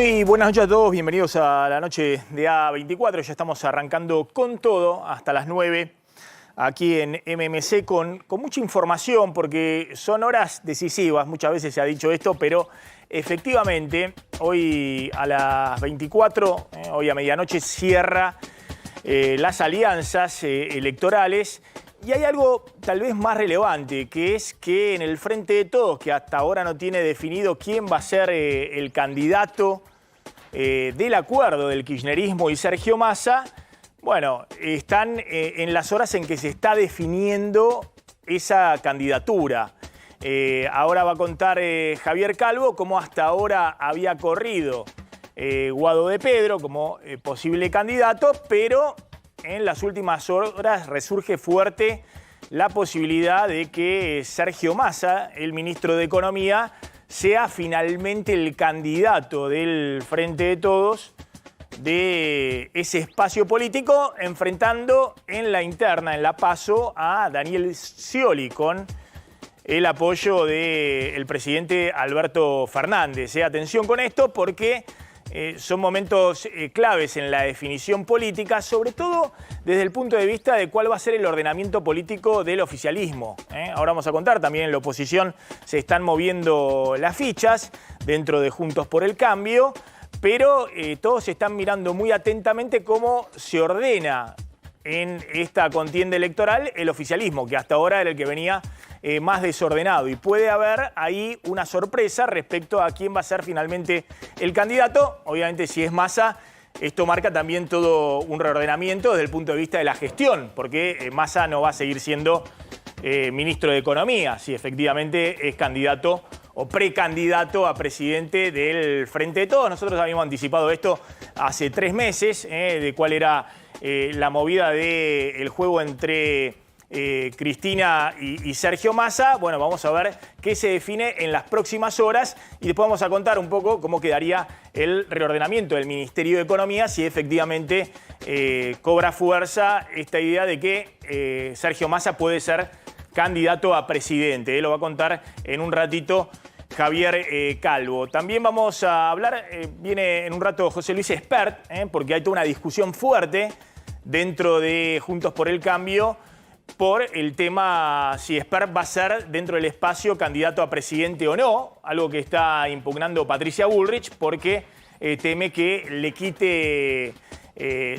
Muy buenas noches a todos, bienvenidos a la noche de A24. Ya estamos arrancando con todo hasta las 9 aquí en MMC con mucha información porque son horas decisivas, muchas veces se ha dicho esto, pero efectivamente hoy a las 24, hoy a medianoche cierra las alianzas electorales. Y hay algo tal vez más relevante, que es que en el Frente de Todos, que hasta ahora no tiene definido quién va a ser el candidato del acuerdo del kirchnerismo y Sergio Massa, bueno, están en las horas en que se está definiendo esa candidatura. Ahora va a contar Javier Calvo cómo hasta ahora había corrido Guado de Pedro como posible candidato, pero en las últimas horas resurge fuerte la posibilidad de que Sergio Massa, el ministro de Economía, sea finalmente el candidato del Frente de Todos de ese espacio político, enfrentando en la interna, en la PASO, a Daniel Scioli, con el apoyo del presidente Alberto Fernández. Atención con esto porque son momentos claves en la definición política, sobre todo desde el punto de vista de cuál va a ser el ordenamiento político del oficialismo. Ahora vamos a contar, también en la oposición se están moviendo las fichas dentro de Juntos por el Cambio, pero todos están mirando muy atentamente cómo se ordena en esta contienda electoral el oficialismo, que hasta ahora era el que venía más desordenado. Y puede haber ahí una sorpresa respecto a quién va a ser finalmente el candidato. Obviamente, si es Massa, esto marca también todo un reordenamiento desde el punto de vista de la gestión, porque Massa no va a seguir siendo ministro de Economía, si efectivamente es candidato o precandidato a presidente del Frente de Todos. Nosotros habíamos anticipado esto hace 3 meses, de cuál era la movida del juego entre Cristina y Sergio Massa. Bueno, vamos a ver qué se define en las próximas horas y después vamos a contar un poco cómo quedaría el reordenamiento del Ministerio de Economía, si efectivamente cobra fuerza esta idea de que Sergio Massa puede ser candidato a presidente. Lo va a contar en un ratito Javier Calvo. También vamos a hablar, viene en un rato José Luis Espert, porque hay toda una discusión fuerte dentro de Juntos por el Cambio por el tema si Espert va a ser dentro del espacio candidato a presidente o no, algo que está impugnando Patricia Bullrich porque teme que le quite,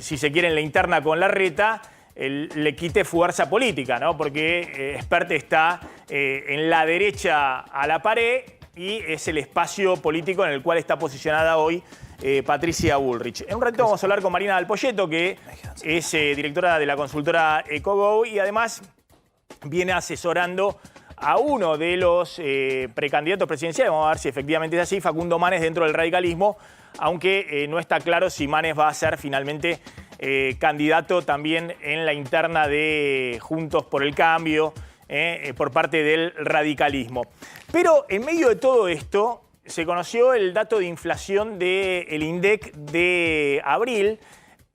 si se quiere en la interna con Larreta, le quite fuerza política, ¿no? Porque Espert está en la derecha a la pared y es el espacio político en el cual está posicionada hoy Patricia Bullrich. En un ratito vamos a hablar con Marina Dalpolletto, que es directora de la consultora EcoGo y además viene asesorando a uno de los precandidatos presidenciales. Vamos a ver si efectivamente es así, Facundo Manes, dentro del radicalismo, aunque no está claro si Manes va a ser finalmente candidato también en la interna de Juntos por el Cambio por parte del radicalismo. Pero en medio de todo esto se conoció el dato de inflación del INDEC de abril,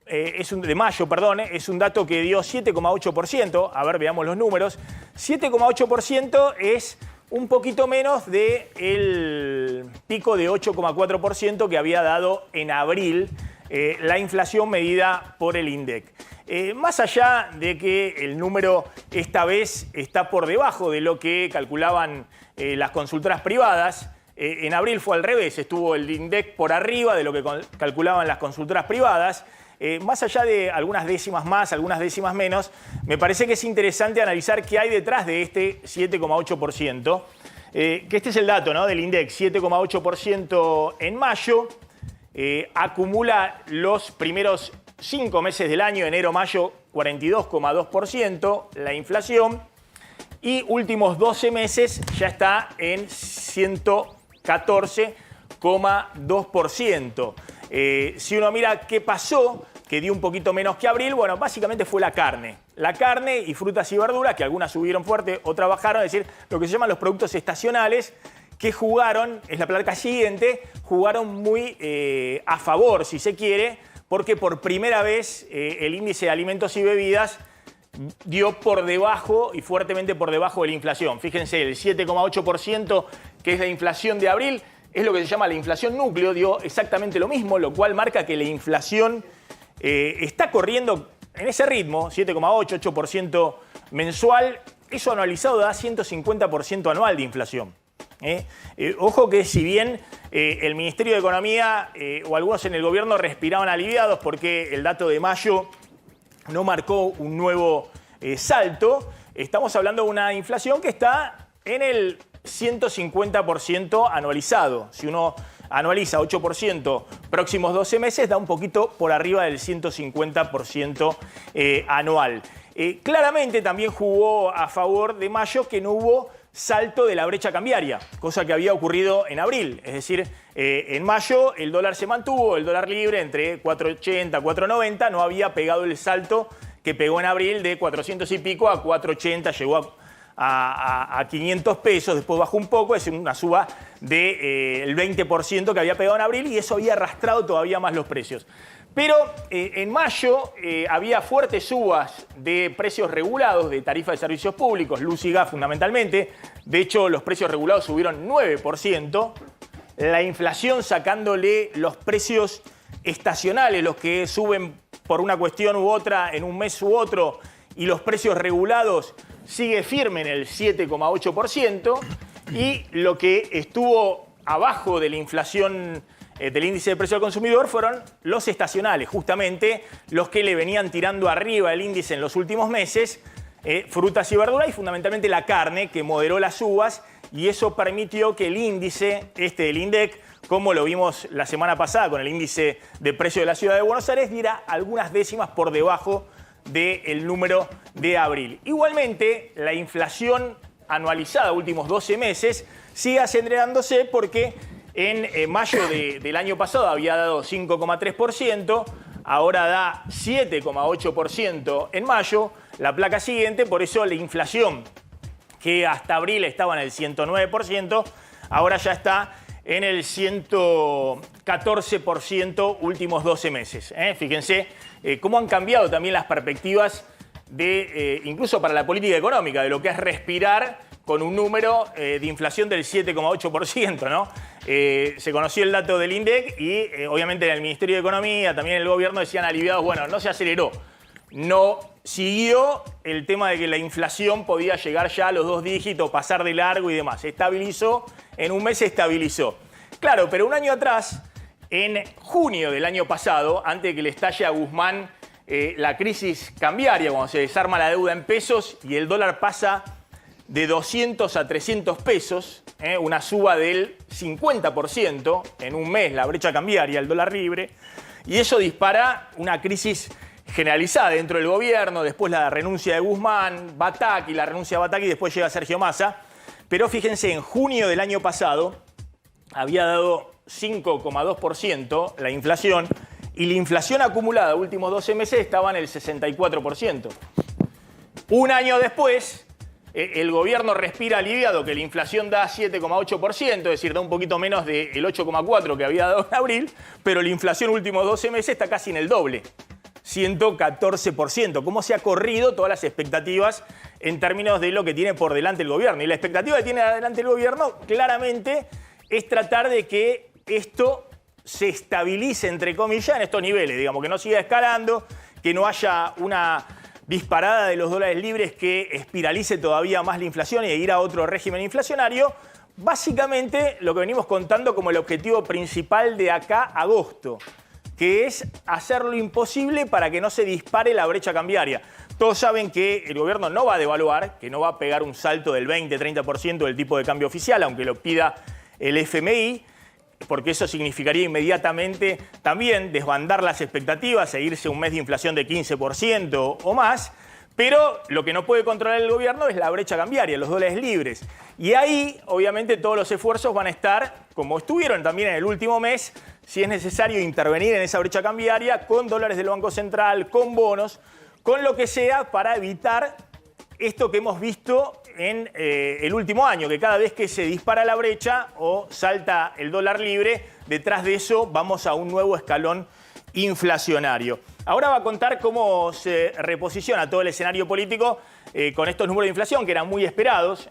de mayo, perdón, es un dato que dio 7,8%. A ver, veamos los números. 7,8% es un poquito menos del pico de 8,4% que había dado en abril la inflación medida por el INDEC. Más allá de que el número esta vez está por debajo de lo que calculaban las consultoras privadas, en abril fue al revés, estuvo el INDEC por arriba de lo que calculaban las consultoras privadas. Más allá de algunas décimas más, algunas décimas menos, me parece que es interesante analizar qué hay detrás de este 7,8%. Que este es el dato, ¿no?, del INDEC, 7,8% en mayo. Acumula los primeros 5 meses del año, enero-mayo, 42,2% la inflación. Y últimos 12 meses ya está en 114,2%. Si uno mira qué pasó, que dio un poquito menos que abril, bueno, básicamente fue la carne. La carne y frutas y verduras, que algunas subieron fuerte, otras bajaron, es decir, lo que se llaman los productos estacionales, que jugaron, es la placa siguiente, jugaron muy a favor, si se quiere, porque por primera vez el índice de alimentos y bebidas dio por debajo y fuertemente por debajo de la inflación. Fíjense, el 7,8% que es la inflación de abril es lo que se llama la inflación núcleo, dio exactamente lo mismo, lo cual marca que la inflación está corriendo en ese ritmo, 7,8, 8% mensual. Eso anualizado da 150% anual de inflación. Ojo que si bien el Ministerio de Economía o algunos en el gobierno respiraban aliviados porque el dato de mayo no marcó un nuevo salto, estamos hablando de una inflación que está en el 150% anualizado. Si uno anualiza 8% próximos 12 meses, da un poquito por arriba del 150% anual. Claramente también jugó a favor de mayo que no hubo salto de la brecha cambiaria, cosa que había ocurrido en abril. Es decir, en mayo el dólar se mantuvo, el dólar libre entre 4.80, 4.90, no había pegado el salto que pegó en abril de 400 y pico a 4.80, llegó a 500 pesos, después bajó un poco, es una suba del 20% que había pegado en abril y eso había arrastrado todavía más los precios. Pero en mayo había fuertes subas de precios regulados de tarifas de servicios públicos, luz y gas fundamentalmente. De hecho, los precios regulados subieron 9%. La inflación sacándole los precios estacionales, los que suben por una cuestión u otra en un mes u otro, y los precios regulados sigue firme en el 7,8%. Y lo que estuvo abajo de la inflación del índice de precio al consumidor fueron los estacionales, justamente los que le venían tirando arriba el índice en los últimos meses, frutas y verduras y fundamentalmente la carne, que moderó las subas y eso permitió que el índice, del INDEC, como lo vimos la semana pasada con el índice de precio de la ciudad de Buenos Aires, diera algunas décimas por debajo del número de abril. Igualmente, la inflación anualizada últimos 12 meses sigue acelerándose porque en mayo del año pasado había dado 5,3%, ahora da 7,8% en mayo, la placa siguiente, por eso la inflación, que hasta abril estaba en el 109%, ahora ya está en el 114% últimos 12 meses. Fíjense cómo han cambiado también las perspectivas incluso para la política económica, de lo que es respirar con un número de inflación del 7,8%, ¿no? Se conoció el dato del INDEC y obviamente en el Ministerio de Economía, también el gobierno decían aliviados, bueno, no se aceleró, no siguió el tema de que la inflación podía llegar ya a los 2 dígitos, pasar de largo y demás. Se estabilizó, en un mes se estabilizó. Claro, pero un año atrás, en junio del año pasado, antes de que le estalle a Guzmán la crisis cambiaria, cuando se desarma la deuda en pesos y el dólar pasa de 200 a 300 pesos, una suba del 50% en un mes, la brecha cambiaria, el dólar libre, y eso dispara una crisis generalizada dentro del gobierno, después la renuncia de Guzmán, Bataki, la renuncia de Bataki, después llega Sergio Massa, pero fíjense, en junio del año pasado había dado 5,2% la inflación, y la inflación acumulada últimos 12 meses estaba en el 64%. Un año después, el gobierno respira aliviado que la inflación da 7,8%, es decir, da un poquito menos del 8,4% que había dado en abril, pero la inflación últimos 12 meses está casi en el doble, 114%. ¿Cómo se ha corrido todas las expectativas en términos de lo que tiene por delante el gobierno? Y la expectativa que tiene adelante el gobierno claramente es tratar de que esto se estabilice, entre comillas, en estos niveles, digamos, que no siga escalando, que no haya una disparada de los dólares libres que espiralice todavía más la inflación y ir a otro régimen inflacionario. Básicamente lo que venimos contando como el objetivo principal de acá a agosto, que es hacer lo imposible para que no se dispare la brecha cambiaria. Todos saben que el gobierno no va a devaluar, que no va a pegar un salto del 20-30% del tipo de cambio oficial, aunque lo pida el FMI, porque eso significaría inmediatamente también desbandar las expectativas, seguirse un mes de inflación de 15% o más, pero lo que no puede controlar el gobierno es la brecha cambiaria, los dólares libres. Y ahí, obviamente, todos los esfuerzos van a estar, como estuvieron también en el último mes, si es necesario intervenir en esa brecha cambiaria, con dólares del Banco Central, con bonos, con lo que sea, para evitar esto que hemos visto en el último año, que cada vez que se dispara la brecha o salta el dólar libre, detrás de eso vamos a un nuevo escalón inflacionario. Ahora va a contar cómo se reposiciona todo el escenario político con estos números de inflación que eran muy esperados.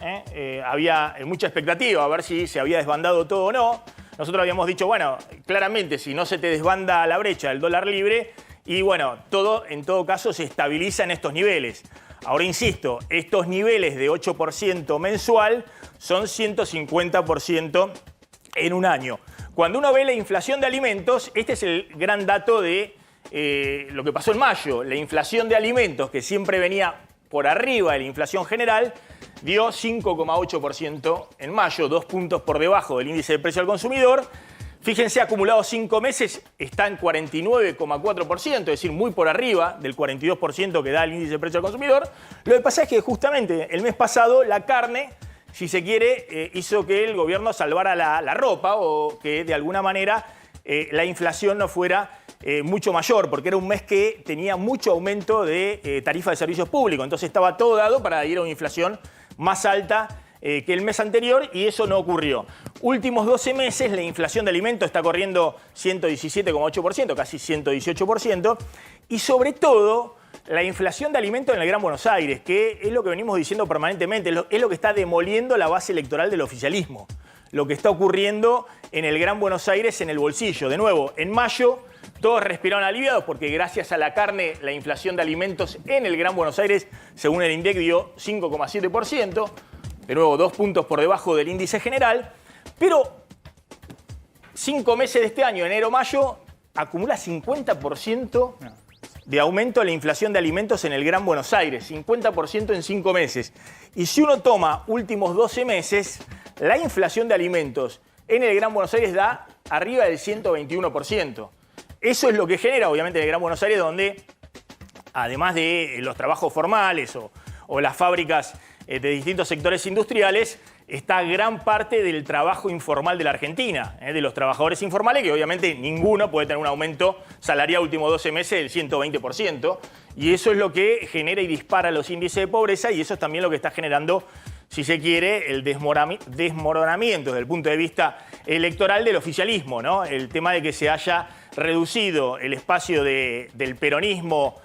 Había mucha expectativa a ver si se había desbandado todo o no. nosotros habíamos dicho, bueno, claramente si no se te desbanda la brecha del dólar libre, y bueno, todo en todo caso se estabiliza en estos niveles. Ahora insisto, estos niveles de 8% mensual son 150% en un año. Cuando uno ve la inflación de alimentos, este es el gran dato de lo que pasó en mayo. La inflación de alimentos, que siempre venía por arriba de la inflación general, dio 5,8% en mayo, 2 puntos por debajo del índice de precio al consumidor. Fíjense, acumulados 5 meses está en 49,4%, es decir, muy por arriba del 42% que da el índice de precio al consumidor. Lo que pasa es que justamente el mes pasado la carne, si se quiere, hizo que el gobierno salvara la ropa o que de alguna manera la inflación no fuera mucho mayor, porque era un mes que tenía mucho aumento de tarifa de servicios públicos. Entonces estaba todo dado para ir a una inflación más alta que el mes anterior, y eso no ocurrió. Últimos 12 meses la inflación de alimentos está corriendo 117,8%, casi 118%, y sobre todo la inflación de alimentos en el Gran Buenos Aires, que es lo que venimos diciendo permanentemente, es lo que está demoliendo la base electoral del oficialismo, lo que está ocurriendo en el Gran Buenos Aires en el bolsillo. De nuevo, en mayo todos respiraron aliviados porque gracias a la carne la inflación de alimentos en el Gran Buenos Aires, según el INDEC, dio 5,7%, de nuevo 2 puntos por debajo del índice general, pero 5 meses de este año, enero-mayo, acumula 50% de aumento de la inflación de alimentos en el Gran Buenos Aires, 50% en 5 meses. Y si uno toma últimos 12 meses, la inflación de alimentos en el Gran Buenos Aires da arriba del 121%. Eso es lo que genera, obviamente, el Gran Buenos Aires, donde, además de los trabajos formales o las fábricas de distintos sectores industriales, está gran parte del trabajo informal de la Argentina, de los trabajadores informales, que obviamente ninguno puede tener un aumento salarial últimos 12 meses del 120%, y eso es lo que genera y dispara los índices de pobreza, y eso es también lo que está generando, si se quiere, el desmoronamiento desde el punto de vista electoral del oficialismo, ¿no? El tema de que se haya reducido el espacio del peronismo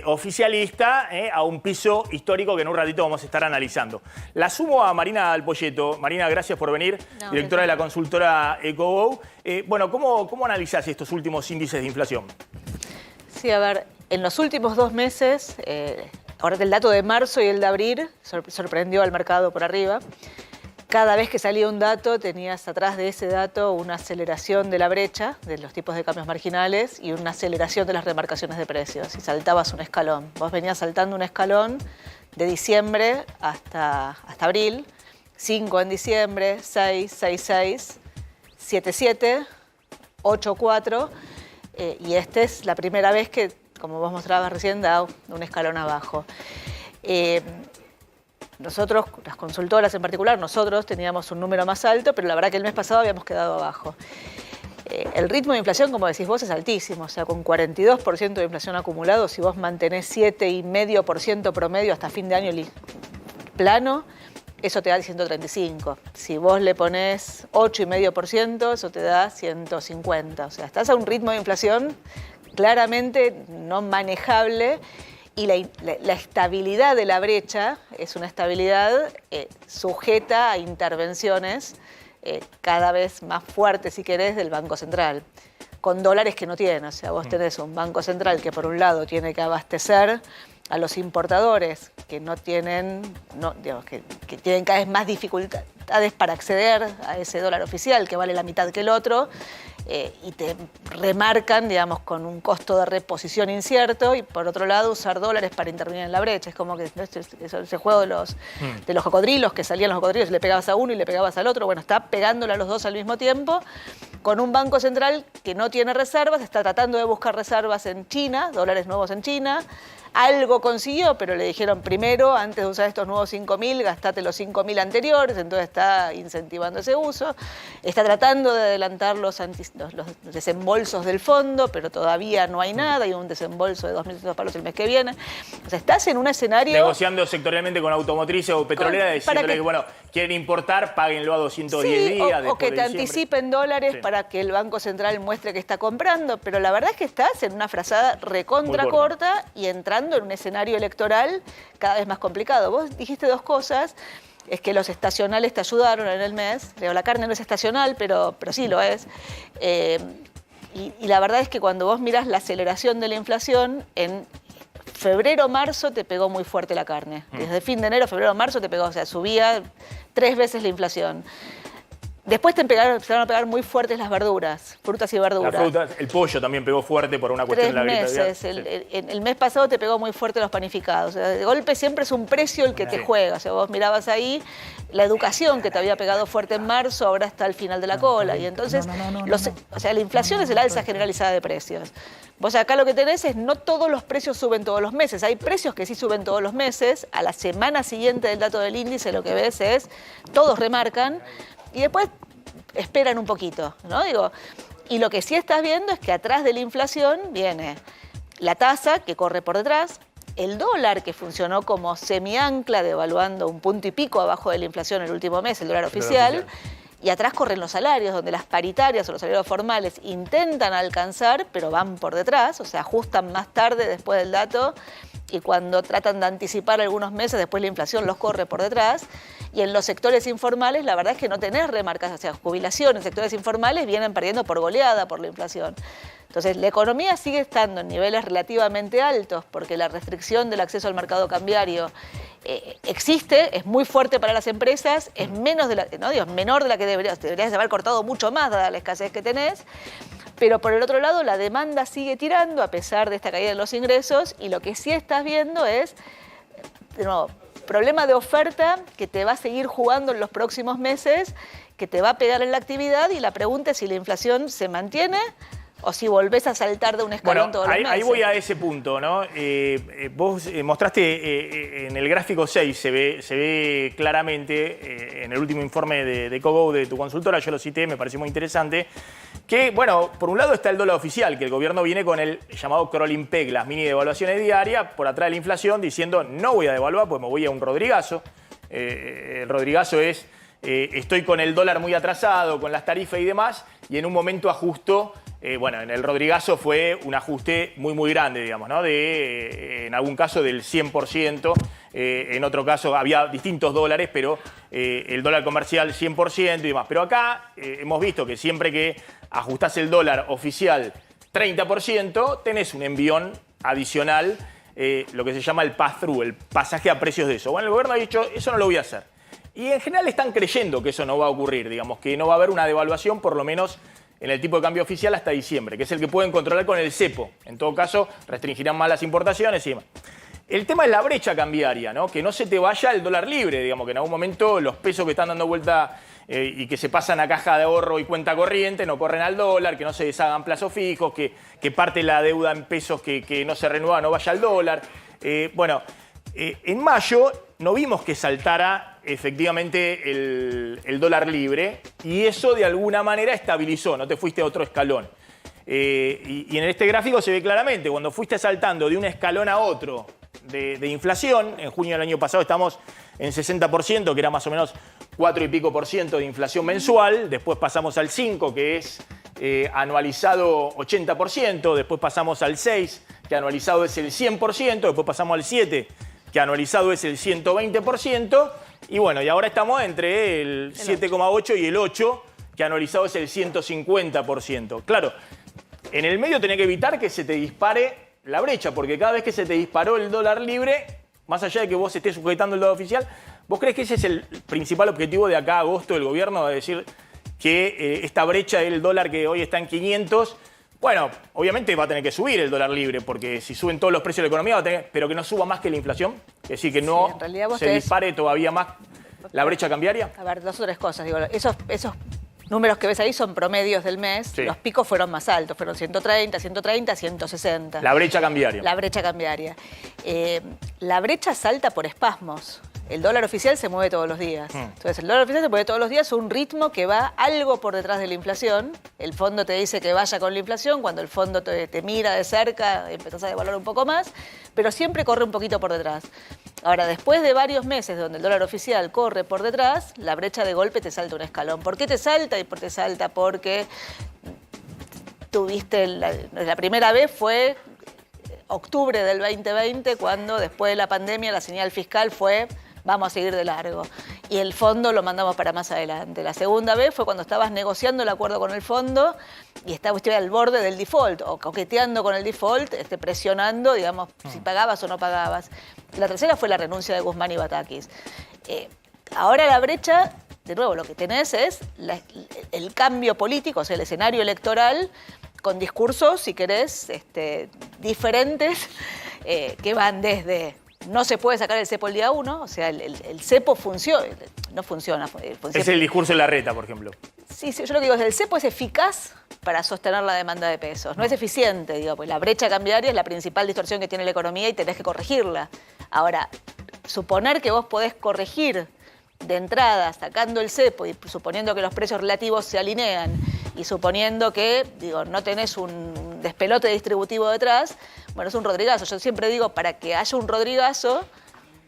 oficialista a un piso histórico que en un ratito vamos a estar analizando. La sumo a Marina Alpoyeto. Marina, gracias por venir, directora de la consultora EcoGo. Bueno, ¿cómo analizás estos últimos índices de inflación? Sí, a ver, en los últimos 2 meses, ahora el dato de marzo y el de abril sorprendió al mercado por arriba. Cada vez que salía un dato, tenías atrás de ese dato una aceleración de la brecha, de los tipos de cambios marginales, y una aceleración de las remarcaciones de precios. Y saltabas un escalón. Vos venías saltando un escalón de diciembre hasta abril. 5 en diciembre, 6, 6, 6, 7, 7, 8, 4. Y esta es la primera vez que, como vos mostrabas recién, da un escalón abajo. Nosotros, las consultoras en particular, nosotros teníamos un número más alto, pero la verdad que el mes pasado habíamos quedado abajo. El ritmo de inflación, como decís vos, es altísimo. O sea, con 42% de inflación acumulado, si vos mantenés 7,5% promedio hasta fin de año plano, eso te da 135. Si vos le ponés 8,5%, eso te da 150. O sea, estás a un ritmo de inflación claramente no manejable. Y la estabilidad de la brecha es una estabilidad sujeta a intervenciones cada vez más fuertes, si querés, del Banco Central, con dólares que no tiene. O sea, vos tenés un Banco Central que por un lado tiene que abastecer a los importadores que no tienen, digamos, que tienen cada vez más dificultades para acceder a ese dólar oficial que vale la mitad que el otro, y te remarcan, digamos, con un costo de reposición incierto, y por otro lado usar dólares para intervenir en la brecha. Es como que ese juego de los cocodrilos, que salían los cocodrilos y le pegabas a uno y le pegabas al otro. Bueno, está pegándole a los dos al mismo tiempo, con un Banco Central que no tiene reservas, está tratando de buscar reservas en China, dólares nuevos en China. Algo consiguió, pero le dijeron primero, antes de usar estos nuevos 5.000, gastate los 5.000 anteriores, entonces está incentivando ese uso. Está tratando de adelantar los desembolsos del fondo, pero todavía no hay nada, hay un desembolso de 2.600 palos el mes que viene. O sea, estás en un escenario... Negociando sectorialmente con automotrices o petroleras, diciéndole que, bueno, quieren importar, páguenlo a 210 días. O que te anticipen dólares para que el Banco Central muestre que está comprando, pero la verdad es que estás en una frazada recontra corta y entrando en un escenario electoral cada vez más complicado. Vos dijiste dos cosas. es que los estacionales te ayudaron en el mes. La carne no es estacional, pero sí lo es. Y la verdad es que cuando vos mirás la aceleración de la inflación, en febrero, marzo te pegó muy fuerte la carne. Desde fin de enero, febrero, marzo te pegó, o sea, subía 3 veces la inflación. Después empezaron a pegar muy fuertes las verduras, frutas y verduras. La fruta, el pollo también pegó fuerte por una cuestión de la gripe 3 meses. El mes pasado te pegó muy fuerte los panificados. O sea, de golpe siempre es un precio el que te juega. O sea, vos mirabas ahí la educación que te había pegado fuerte en marzo, ahora está al final de la cola. Y entonces, o sea, la inflación es el alza generalizada de precios. Vos acá lo que tenés es no todos los precios suben todos los meses. Hay precios que sí suben todos los meses. A la semana siguiente del dato del índice lo que ves es, todos remarcan, y después esperan un poquito, ¿no? Y lo que sí estás viendo es que atrás de la inflación viene la tasa que corre por detrás, el dólar que funcionó como semiancla devaluando 1 punto y pico abajo de la inflación el último mes, el dólar oficial. Y atrás corren los salarios, donde las paritarias o los salarios formales intentan alcanzar, pero van por detrás, o sea, ajustan más tarde después del dato, y cuando tratan de anticipar algunos meses, después la inflación los corre por detrás. Y en los sectores informales, la verdad es que no tenés remarcas, o sea, jubilaciones, sectores informales vienen perdiendo por goleada por la inflación. Entonces, la economía sigue estando en niveles relativamente altos, porque la restricción del acceso al mercado cambiario existe, es muy fuerte para las empresas, es menor de la que deberías haber cortado mucho más, dada la escasez que tenés. Pero por el otro lado, la demanda sigue tirando a pesar de esta caída en los ingresos, y lo que sí estás viendo es, de nuevo, problema de oferta que te va a seguir jugando en los próximos meses, que te va a pegar en la actividad, y la pregunta es si la inflación se mantiene o si volvés a saltar de un escalón todos los meses. Ahí voy a ese punto, ¿no? Vos mostraste en el gráfico 6, se ve claramente, en el último informe de Cogo, de tu consultora, yo lo cité, me pareció muy interesante, que, bueno, por un lado está el dólar oficial, que el gobierno viene con el llamado crawling peg, las mini devaluaciones diarias, por atrás de la inflación, diciendo no voy a devaluar, pues me voy a un rodrigazo. El rodrigazo es, estoy con el dólar muy atrasado, con las tarifas y demás, y en un momento ajusto. Bueno, en el rodrigazo fue un ajuste muy grande, digamos, ¿no? En algún caso del 100%, en otro caso había distintos dólares, pero el dólar comercial 100% y demás. Pero acá hemos visto que siempre que ajustás el dólar oficial 30%, tenés un envión adicional, lo que se llama el pass-through, el pasaje a precios de eso. Bueno, el gobierno ha dicho, eso no lo voy a hacer. Y en general están creyendo que eso no va a ocurrir, digamos, que no va a haber una devaluación, por lo menos en el tipo de cambio oficial hasta diciembre, que es el que pueden controlar con el cepo. En todo caso, restringirán más las importaciones y demás. El tema es la brecha cambiaria, ¿no? Que no se te vaya el dólar libre, digamos, que en algún momento los pesos que están dando vuelta y que se pasan a caja de ahorro y cuenta corriente no corren al dólar, que no se deshagan plazos fijos, que parte la deuda en pesos que no se renueva no vaya al dólar. En mayo no vimos que saltara efectivamente el dólar libre, y eso de alguna manera estabilizó, no te fuiste a otro escalón. Y en este gráfico se ve claramente, cuando fuiste saltando de un escalón a otro de inflación, en junio del año pasado estamos en 60%, que era más o menos 4 y pico por ciento de inflación mensual, después pasamos al 5%, que es anualizado 80%, después pasamos al 6%, que anualizado es el 100%, después pasamos al 7%, que anualizado es el 120%, y bueno, y ahora estamos entre el 7,8 y el 8, que anualizado es el 150%. Claro, en el medio tenés que evitar que se te dispare la brecha, porque cada vez que se te disparó el dólar libre, más allá de que vos estés sujetando el dólar oficial, ¿vos crees que ese es el principal objetivo de acá a agosto del gobierno? De decir que esta brecha del dólar que hoy está en 500... Bueno, obviamente va a tener que subir el dólar libre, porque si suben todos los precios de la economía, va a tener, pero que no suba más que la inflación, es decir, que no se dispare todavía más la brecha cambiaria. A ver, 2 o 3 cosas. Digo, esos números que ves ahí son promedios del mes. Sí. Los picos fueron más altos, fueron 130, 160. La brecha cambiaria. La brecha cambiaria. La brecha salta por espasmos. El dólar oficial se mueve todos los días. Entonces, el dólar oficial se mueve todos los días a un ritmo que va algo por detrás de la inflación. El fondo te dice que vaya con la inflación, cuando el fondo te mira de cerca, empezás a devaluar un poco más, pero siempre corre un poquito por detrás. Ahora, después de varios meses donde el dólar oficial corre por detrás, la brecha de golpe te salta un escalón. ¿Por qué te salta? Te salta porque tuviste, la primera vez fue octubre del 2020, cuando después de la pandemia la señal fiscal fue vamos a seguir de largo. Y el fondo lo mandamos para más adelante. La segunda vez fue cuando estabas negociando el acuerdo con el fondo y estabas al borde del default o coqueteando con el default, presionando, digamos, si pagabas o no pagabas. La tercera fue la renuncia de Guzmán y Batakis. Ahora la brecha, de nuevo, lo que tenés es el cambio político, o sea, el escenario electoral con discursos, si querés, diferentes, que van desde no se puede sacar el cepo el día 1, o sea, el cepo no funciona. Es el discurso de Larreta, por ejemplo. Sí, yo lo que digo es el cepo es eficaz para sostener la demanda de pesos. No es eficiente, digo, pues la brecha cambiaria es la principal distorsión que tiene la economía y tenés que corregirla. Ahora, suponer que vos podés corregir de entrada sacando el cepo y suponiendo que los precios relativos se alinean y suponiendo que, no tenés un despelote distributivo detrás, bueno, es un Rodrigazo. Yo siempre digo, para que haya un Rodrigazo,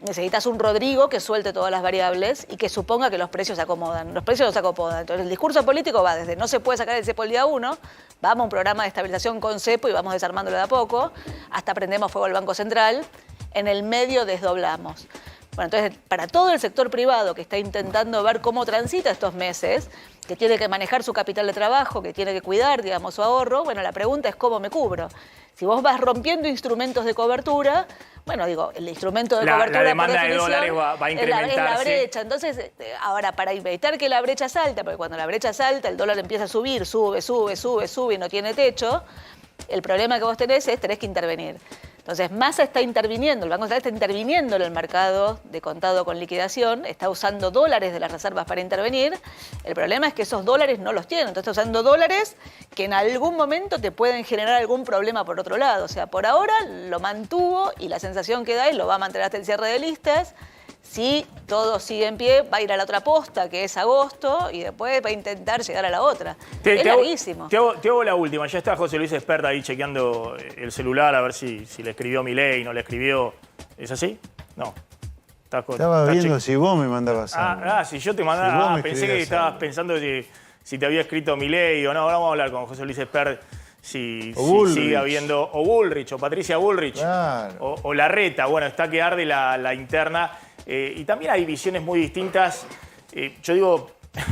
necesitas un Rodrigo que suelte todas las variables y que suponga que los precios se acomodan. Los precios no se acomodan. Entonces, el discurso político va desde no se puede sacar el cepo el día 1, vamos a un programa de estabilización con cepo y vamos desarmándolo de a poco, hasta prendemos fuego al Banco Central. En el medio desdoblamos. Bueno, entonces, para todo el sector privado que está intentando ver cómo transita estos meses, que tiene que manejar su capital de trabajo, que tiene que cuidar, su ahorro, bueno, la pregunta es cómo me cubro. Si vos vas rompiendo instrumentos de cobertura, el instrumento de cobertura, la demanda por de dólares va a incrementarse. Es la brecha. Entonces, ahora, para evitar que la brecha salte, porque cuando la brecha salta, el dólar empieza a subir, sube y no tiene techo, el problema que vos tenés que intervenir. Entonces, Massa está interviniendo, el Banco Central está interviniendo en el mercado de contado con liquidación, está usando dólares de las reservas para intervenir. El problema es que esos dólares no los tiene, entonces está usando dólares que en algún momento te pueden generar algún problema por otro lado. O sea, por ahora lo mantuvo y la sensación que da es lo va a mantener hasta el cierre de listas. Si todo sigue en pie, va a ir a la otra posta, que es agosto, y después va a intentar llegar a la otra. Es larguísimo. Te hago la última. Ya está José Luis Espert ahí chequeando el celular a ver si le escribió Milei, no le escribió. ¿Es así? No. Estaba viendo si vos me mandabas algo. Si yo te mandaba. Pensé que estabas pensando si te había escrito Milei o no. Ahora vamos a hablar con José Luis Espert. Si sigue habiendo. O Bullrich, o Patricia Bullrich. Claro. O Larreta. Bueno, está que arde la interna. Y también hay visiones muy distintas. Yo digo,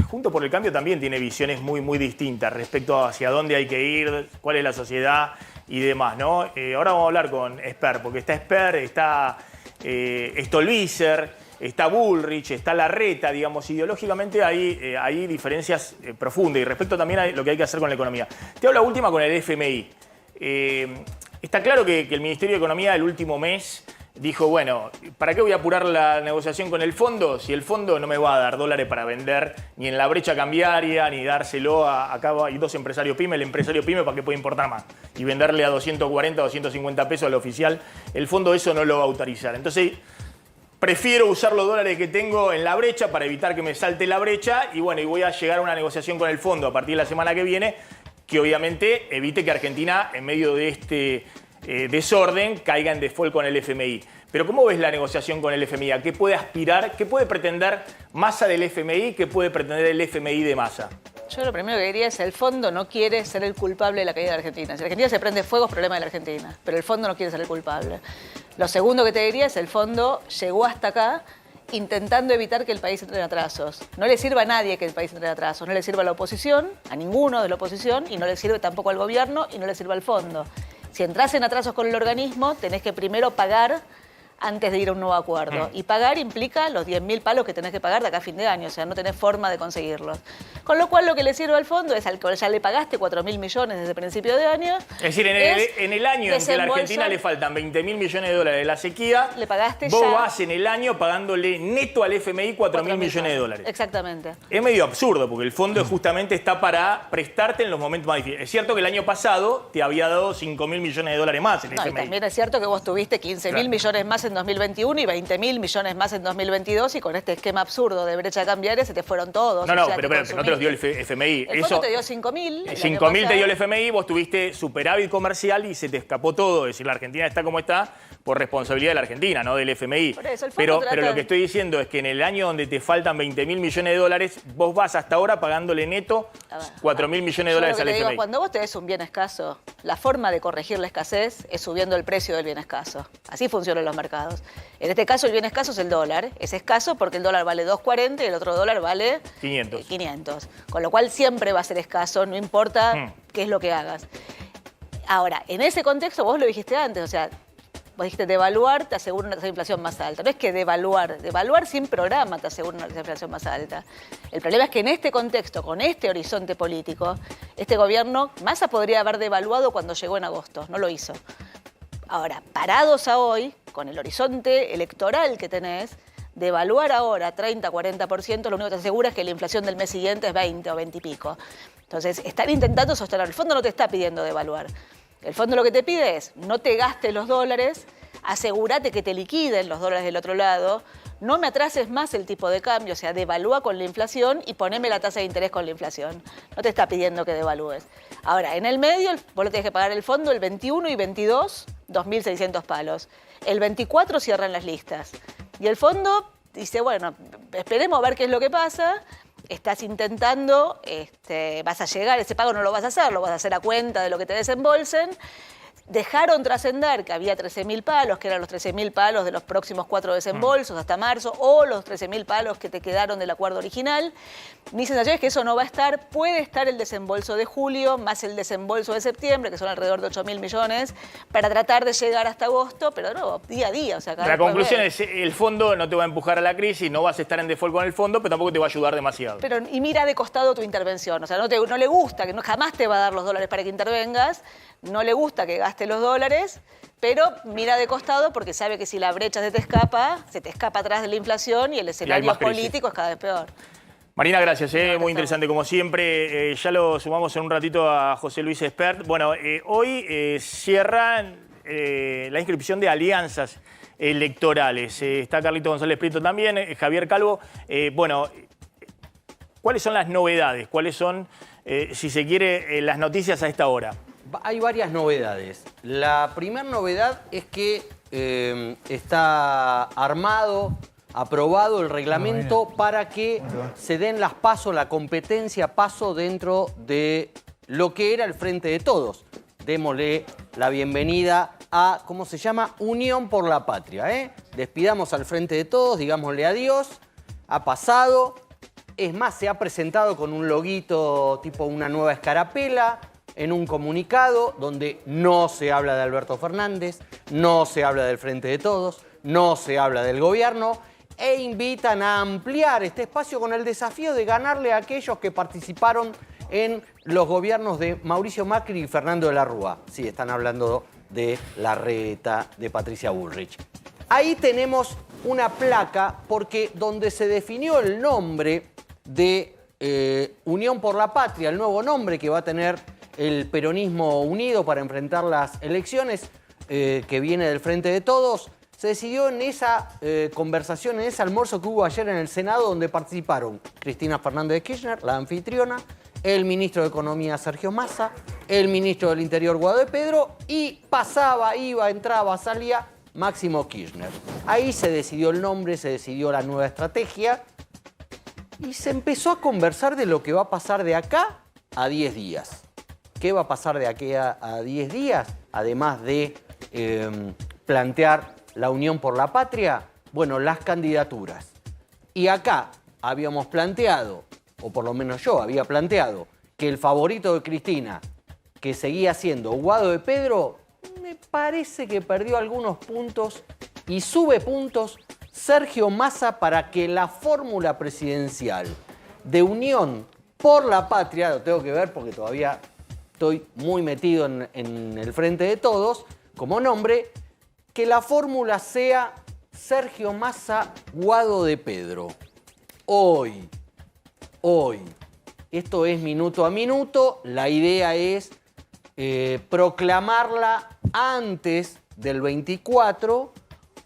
Juntos por el Cambio también tiene visiones muy, muy distintas respecto a hacia dónde hay que ir, cuál es la sociedad y demás, ¿no? Ahora vamos a hablar con Espert, porque está Espert, está Stolbizer, está Bullrich, está Larreta, digamos, ideológicamente hay diferencias profundas y respecto también a lo que hay que hacer con la economía. Te hablo la última con el FMI. Está claro que el Ministerio de Economía el último mes dijo, bueno, ¿para qué voy a apurar la negociación con el fondo si el fondo no me va a dar dólares para vender ni en la brecha cambiaria, ni dárselo acá hay dos empresarios pyme, el empresario pyme para qué puede importar más y venderle a 240, 250 pesos al oficial, el fondo eso no lo va a autorizar. Entonces, prefiero usar los dólares que tengo en la brecha para evitar que me salte la brecha y bueno, y voy a llegar a una negociación con el fondo a partir de la semana que viene que obviamente evite que Argentina, en medio de este desorden, caiga en default con el FMI. Pero ¿cómo ves la negociación con el FMI? ¿A qué puede aspirar? ¿Qué puede pretender Massa del FMI? ¿Qué puede pretender el FMI de Massa? Yo lo primero que diría es el fondo no quiere ser el culpable de la caída de Argentina. Si Argentina se prende fuego es problema de la Argentina, pero el fondo no quiere ser el culpable. Lo segundo que te diría es el fondo llegó hasta acá intentando evitar que el país entre en atrasos. No le sirve a nadie que el país entre en atrasos. No le sirve a la oposición, a ninguno de la oposición, y no le sirve tampoco al gobierno y no le sirve al fondo. Si entras en atrasos con el organismo, tenés que primero pagar antes de ir a un nuevo acuerdo. Y pagar implica los 10.000 palos que tenés que pagar de acá a fin de año, o sea, no tenés forma de conseguirlos. Con lo cual, lo que le sirve al fondo es al que ya le pagaste 4.000 millones desde principio de año. Es decir, en el año en que a la Argentina le faltan 20.000 millones de dólares de la sequía, le pagaste vos vas en el año pagándole neto al FMI 4.000 millones de dólares. Exactamente. Es medio absurdo, porque el fondo justamente está para prestarte en los momentos más difíciles. Es cierto que el año pasado te había dado 5.000 millones de dólares más el FMI. Y también es cierto que vos tuviste 15.000 millones más en 2021 y 20.000 millones más en 2022 y con este esquema absurdo de brecha cambiaria se te fueron todos. No, pero no te los dio el FMI. El fondo te dio 5.000. 5.000 te dio el FMI, vos tuviste superávit comercial y se te escapó todo. Es decir, la Argentina está como está por responsabilidad de la Argentina, no del FMI. Por eso, pero lo que estoy diciendo es que en el año donde te faltan 20.000 millones de dólares, vos vas hasta ahora pagándole neto 4.000 millones de dólares al FMI. Cuando vos tenés un bien escaso, la forma de corregir la escasez es subiendo el precio del bien escaso. Así funcionan los mercados. mercados. En este caso, el bien escaso es el dólar. Es escaso porque el dólar vale 2.40 y el otro dólar vale 500. Con lo cual siempre va a ser escaso, no importa qué es lo que hagas. Ahora, en ese contexto, vos lo dijiste antes, o sea, vos dijiste devaluar te asegura una tasa de inflación más alta. No es que devaluar sin programa te asegura una tasa de inflación más alta. El problema es que en este contexto, con este horizonte político, este gobierno, Massa podría haber devaluado cuando llegó en agosto, no lo hizo. Ahora, parados a hoy, con el horizonte electoral que tenés, devaluar ahora 30, 40%, lo único que te asegura es que la inflación del mes siguiente es 20 o 20 y pico. Entonces, están intentando sostener. El fondo no te está pidiendo devaluar. El fondo lo que te pide es, no te gastes los dólares, asegúrate que te liquiden los dólares del otro lado, no me atrases más el tipo de cambio, o sea, devalúa con la inflación y poneme la tasa de interés con la inflación. No te está pidiendo que devalúes. Ahora, en el medio, vos le tenés que pagar el fondo el 21 y 22, 2.600 palos. El 24 cierran las listas. Y el fondo dice, bueno, esperemos a ver qué es lo que pasa. Estás intentando, vas a llegar, ese pago no lo vas a hacer a cuenta de lo que te desembolsen. Dejaron trascender que había 13.000 palos, que eran los 13.000 palos de los próximos 4 desembolsos hasta marzo, o los 13.000 palos que te quedaron del acuerdo original. Mi sensación es que eso no va a estar. Puede estar el desembolso de julio, más el desembolso de septiembre, que son alrededor de 8.000 millones, para tratar de llegar hasta agosto, pero no, día a día. O sea, la conclusión es, el fondo no te va a empujar a la crisis, no vas a estar en default con el fondo, pero tampoco te va a ayudar demasiado. Y mira de costado tu intervención, o sea, no le gusta, que jamás te va a dar los dólares para que intervengas, no le gusta que gastes los dólares, pero mira de costado porque sabe que si la brecha se te escapa atrás de la inflación y el escenario político es cada vez peor. Marina, gracias, muy interesante como siempre. Ya lo sumamos en un ratito a José Luis Espert. Bueno, hoy cierran la inscripción de alianzas electorales. Está Carlito González Prieto también, Javier Calvo. Bueno, ¿cuáles son las novedades? ¿Cuáles son, si se quiere, las noticias a esta hora? Hay varias novedades. La primera novedad es que está aprobado el reglamento para que se den las PASO, la competencia PASO dentro de lo que era el Frente de Todos. Démosle la bienvenida a, ¿cómo se llama? Unión por la Patria. Despidamos al Frente de Todos, digámosle adiós. Ha pasado. Es más, se ha presentado con un loguito tipo una nueva escarapela, en un comunicado donde no se habla de Alberto Fernández, no se habla del Frente de Todos, no se habla del gobierno, e invitan a ampliar este espacio con el desafío de ganarle a aquellos que participaron en los gobiernos de Mauricio Macri y Fernando de la Rúa. Sí, están hablando de Larreta, de Patricia Bullrich. Ahí tenemos una placa porque donde se definió el nombre de Unión por la Patria, el nuevo nombre que va a tener el peronismo unido para enfrentar las elecciones que viene del Frente de Todos, se decidió en esa conversación, en ese almuerzo que hubo ayer en el Senado, donde participaron Cristina Fernández de Kirchner, la anfitriona, el ministro de Economía Sergio Massa, el ministro del Interior Guado de Pedro y pasaba, iba, entraba, salía Máximo Kirchner. Ahí se decidió el nombre, se decidió la nueva estrategia y se empezó a conversar de lo que va a pasar de acá a 10 días. ¿Qué va a pasar de aquí a 10 días? Además de plantear la Unión por la Patria, bueno, las candidaturas. Y acá habíamos planteado, o por lo menos yo había planteado, que el favorito de Cristina, que seguía siendo Guado de Pedro, me parece que perdió algunos puntos y sube puntos Sergio Massa para que la fórmula presidencial de Unión por la Patria, lo tengo que ver porque todavía estoy muy metido en el Frente de Todos, como nombre, que la fórmula sea Sergio Massa Guado de Pedro. Hoy, esto es minuto a minuto, la idea es proclamarla antes del 24,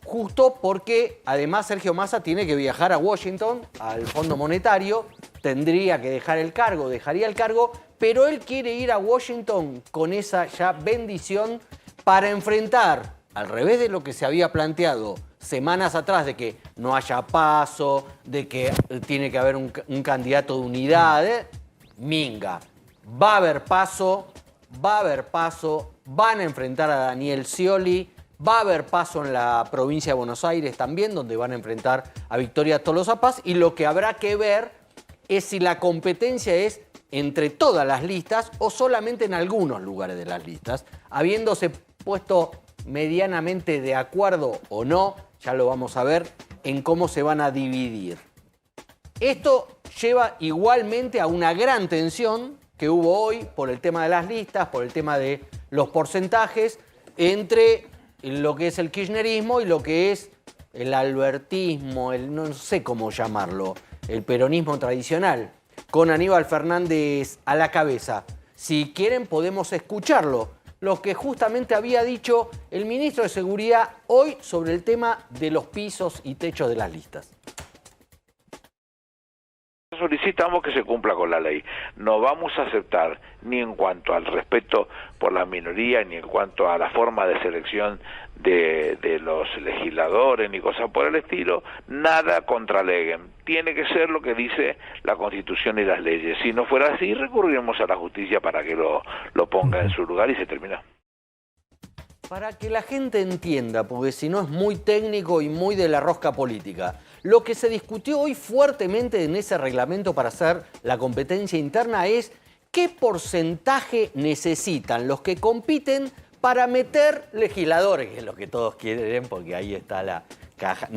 justo porque además Sergio Massa tiene que viajar a Washington, al Fondo Monetario, tendría que dejar el cargo, dejaría el cargo, pero él quiere ir a Washington con esa ya bendición para enfrentar, al revés de lo que se había planteado semanas atrás, de que no haya paso, de que tiene que haber un candidato de unidad, minga. Va a haber paso, van a enfrentar a Daniel Scioli Va a haber paso en la provincia de Buenos Aires también, donde van a enfrentar a Victoria Tolosa Paz. Y lo que habrá que ver es si la competencia es entre todas las listas o solamente en algunos lugares de las listas, habiéndose puesto medianamente de acuerdo o no, ya lo vamos a ver, en cómo se van a dividir. Esto lleva igualmente a una gran tensión que hubo hoy por el tema de las listas, por el tema de los porcentajes, entre lo que es el kirchnerismo y lo que es el albertismo, no sé cómo llamarlo, el peronismo tradicional, con Aníbal Fernández a la cabeza. Si quieren podemos escucharlo, lo que justamente había dicho el ministro de Seguridad hoy sobre el tema de los pisos y techos de las listas. Solicitamos que se cumpla con la ley. No vamos a aceptar ni en cuanto al respeto por la minoría, ni en cuanto a la forma de selección de los legisladores, ni cosas por el estilo, nada contraleguen. Tiene que ser lo que dice la Constitución y las leyes. Si no fuera así, recurriremos a la justicia para que lo ponga en su lugar y se termina. Para que la gente entienda, porque si no es muy técnico y muy de la rosca política, lo que se discutió hoy fuertemente en ese reglamento para hacer la competencia interna es qué porcentaje necesitan los que compiten para meter legisladores, que es lo que todos quieren, porque ahí está la caja,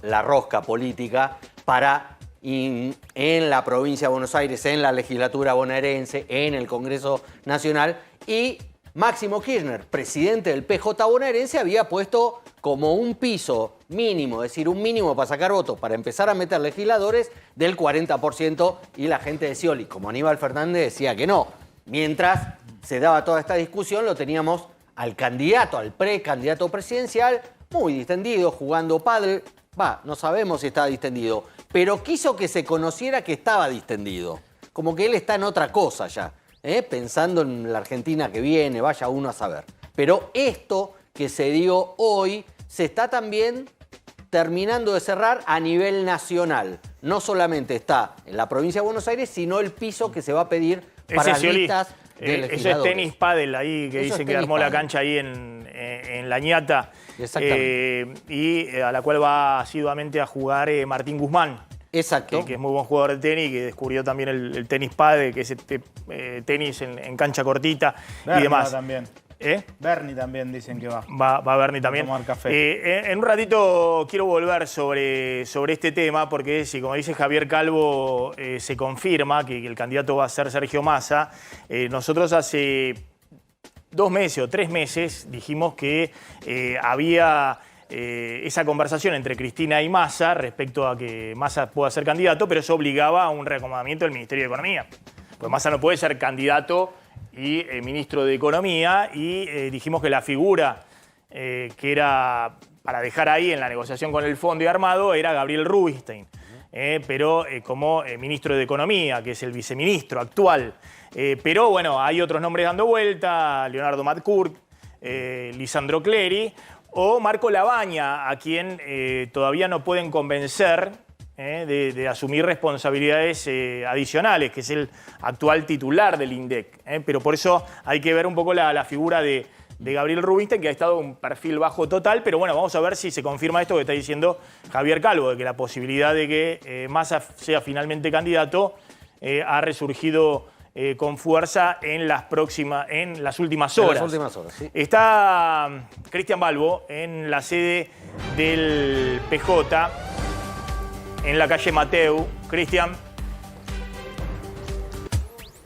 la rosca política para en la provincia de Buenos Aires, en la legislatura bonaerense, en el Congreso Nacional. Y Máximo Kirchner, presidente del PJ bonaerense, había puesto como un piso mínimo, es decir, un mínimo para sacar votos, para empezar a meter legisladores del 40%, y la gente de Scioli, como Aníbal Fernández, decía que no. Mientras se daba toda esta discusión, lo teníamos al candidato, al precandidato presidencial, muy distendido, jugando pádel. No sabemos si estaba distendido, pero quiso que se conociera que estaba distendido. Como que él está en otra cosa ya, pensando en la Argentina que viene, vaya uno a saber. Pero esto que se dio hoy se está también terminando de cerrar a nivel nacional. No solamente está en la provincia de Buenos Aires, sino el piso que se va a pedir para las listas de legisladores. Eso es tenis pádel ahí, que dicen que armó la cancha ahí en La Ñata. Exactamente. Y a la cual va asiduamente a jugar Martín Guzmán. Exacto. Que es muy buen jugador de tenis, que descubrió también el tenis pádel, que es tenis en cancha cortita y demás. También. Bernie también dicen que va. Va Bernie también. A tomar café. En un ratito quiero volver sobre este tema, porque si, como dice Javier Calvo, se confirma que el candidato va a ser Sergio Massa, nosotros hace 2 meses o 3 meses dijimos que había esa conversación entre Cristina y Massa respecto a que Massa pueda ser candidato, pero eso obligaba a un reacomodamiento del Ministerio de Economía. Pues Massa no puede ser candidato y ministro de Economía, y dijimos que la figura que era para dejar ahí en la negociación con el Fondo y Armado era Gabriel Rubinstein, pero como ministro de Economía, que es el viceministro actual. Pero bueno, hay otros nombres dando vuelta: Leonardo Matcourt, Lisandro Cleri o Marco Labaña, a quien todavía no pueden convencer de asumir responsabilidades adicionales, que es el actual titular del INDEC. Pero por eso hay que ver un poco la figura de Gabriel Rubinstein, que ha estado en un perfil bajo total. Pero bueno, vamos a ver si se confirma esto que está diciendo Javier Calvo, de que la posibilidad de que Massa sea finalmente candidato ha resurgido con fuerza en las últimas horas. Sí. Está Cristian Balbo en la sede del PJ, en la calle Mateu. Cristian.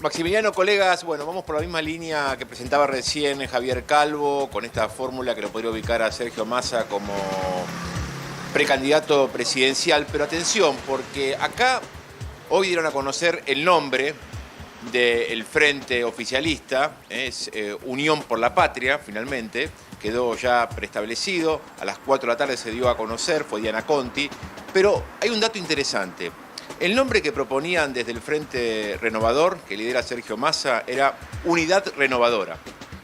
Maximiliano, colegas, bueno, vamos por la misma línea que presentaba recién Javier Calvo, con esta fórmula que lo podría ubicar a Sergio Massa como precandidato presidencial. Pero atención, porque acá hoy dieron a conocer el nombre del frente oficialista, es Unión por la Patria, finalmente. Quedó ya preestablecido, a las 4 de la tarde se dio a conocer, fue Diana Conti. Pero hay un dato interesante. El nombre que proponían desde el Frente Renovador, que lidera Sergio Massa, era Unidad Renovadora.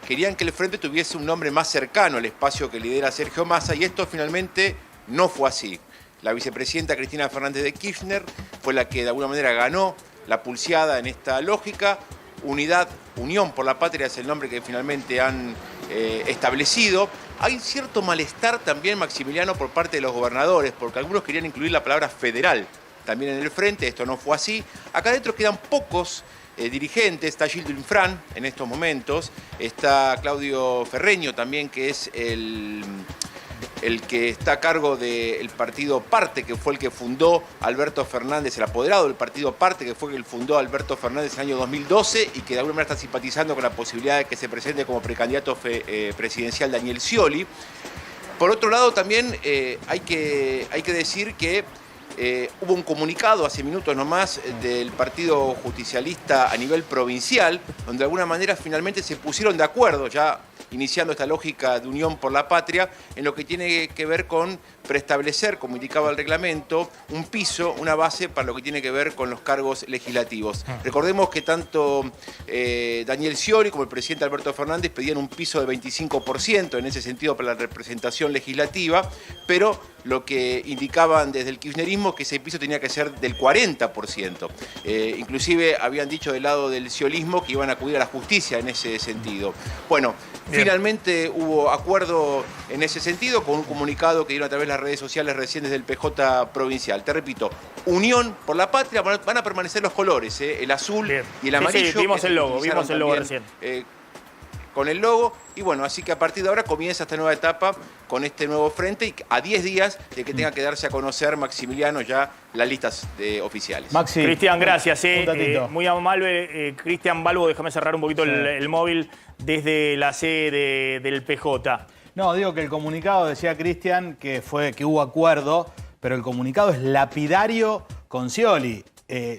Querían que el Frente tuviese un nombre más cercano al espacio que lidera Sergio Massa, y esto finalmente no fue así. La vicepresidenta Cristina Fernández de Kirchner fue la que de alguna manera ganó la pulseada en esta lógica. Unión por la Patria es el nombre que finalmente han establecido. Hay cierto malestar también, Maximiliano, por parte de los gobernadores, porque algunos querían incluir la palabra federal también en el frente. Esto no fue así. Acá adentro quedan pocos dirigentes. Está Gildo Infran en estos momentos, está Claudio Ferreño también, que es el que está a cargo del partido Parte, que fue el que fundó Alberto Fernández, el apoderado del partido Parte, que fue el que fundó Alberto Fernández en el año 2012 y que de alguna manera está simpatizando con la posibilidad de que se presente como precandidato presidencial Daniel Scioli. Por otro lado, también hay que decir que hubo un comunicado hace minutos nomás del Partido Justicialista a nivel provincial, donde de alguna manera finalmente se pusieron de acuerdo, ya iniciando esta lógica de unión por la patria, en lo que tiene que ver con preestablecer, como indicaba el reglamento, un piso, una base para lo que tiene que ver con los cargos legislativos. Recordemos que tanto Daniel Scioli como el presidente Alberto Fernández pedían un piso de 25% en ese sentido para la representación legislativa, pero lo que indicaban desde el kirchnerismo es que ese piso tenía que ser del 40%. Inclusive habían dicho del lado del sciolismo que iban a acudir a la justicia en ese sentido. Bueno, finalmente hubo acuerdo en ese sentido con un comunicado que dieron a través de las redes sociales recién desde el PJ provincial. Te repito, unión por la patria, van a permanecer los colores, el azul y el amarillo. Sí, vimos el logo recién. Con el logo, y bueno, así que a partir de ahora comienza esta nueva etapa con este nuevo frente y a 10 días de que tenga que darse a conocer, Maximiliano, ya las listas oficiales. Maxi. Cristian, gracias. Muy amable. Cristian Balbo, déjame cerrar un poquito el móvil desde la sede del PJ. No, digo que el comunicado, decía Cristian, que hubo acuerdo, pero el comunicado es lapidario con Scioli.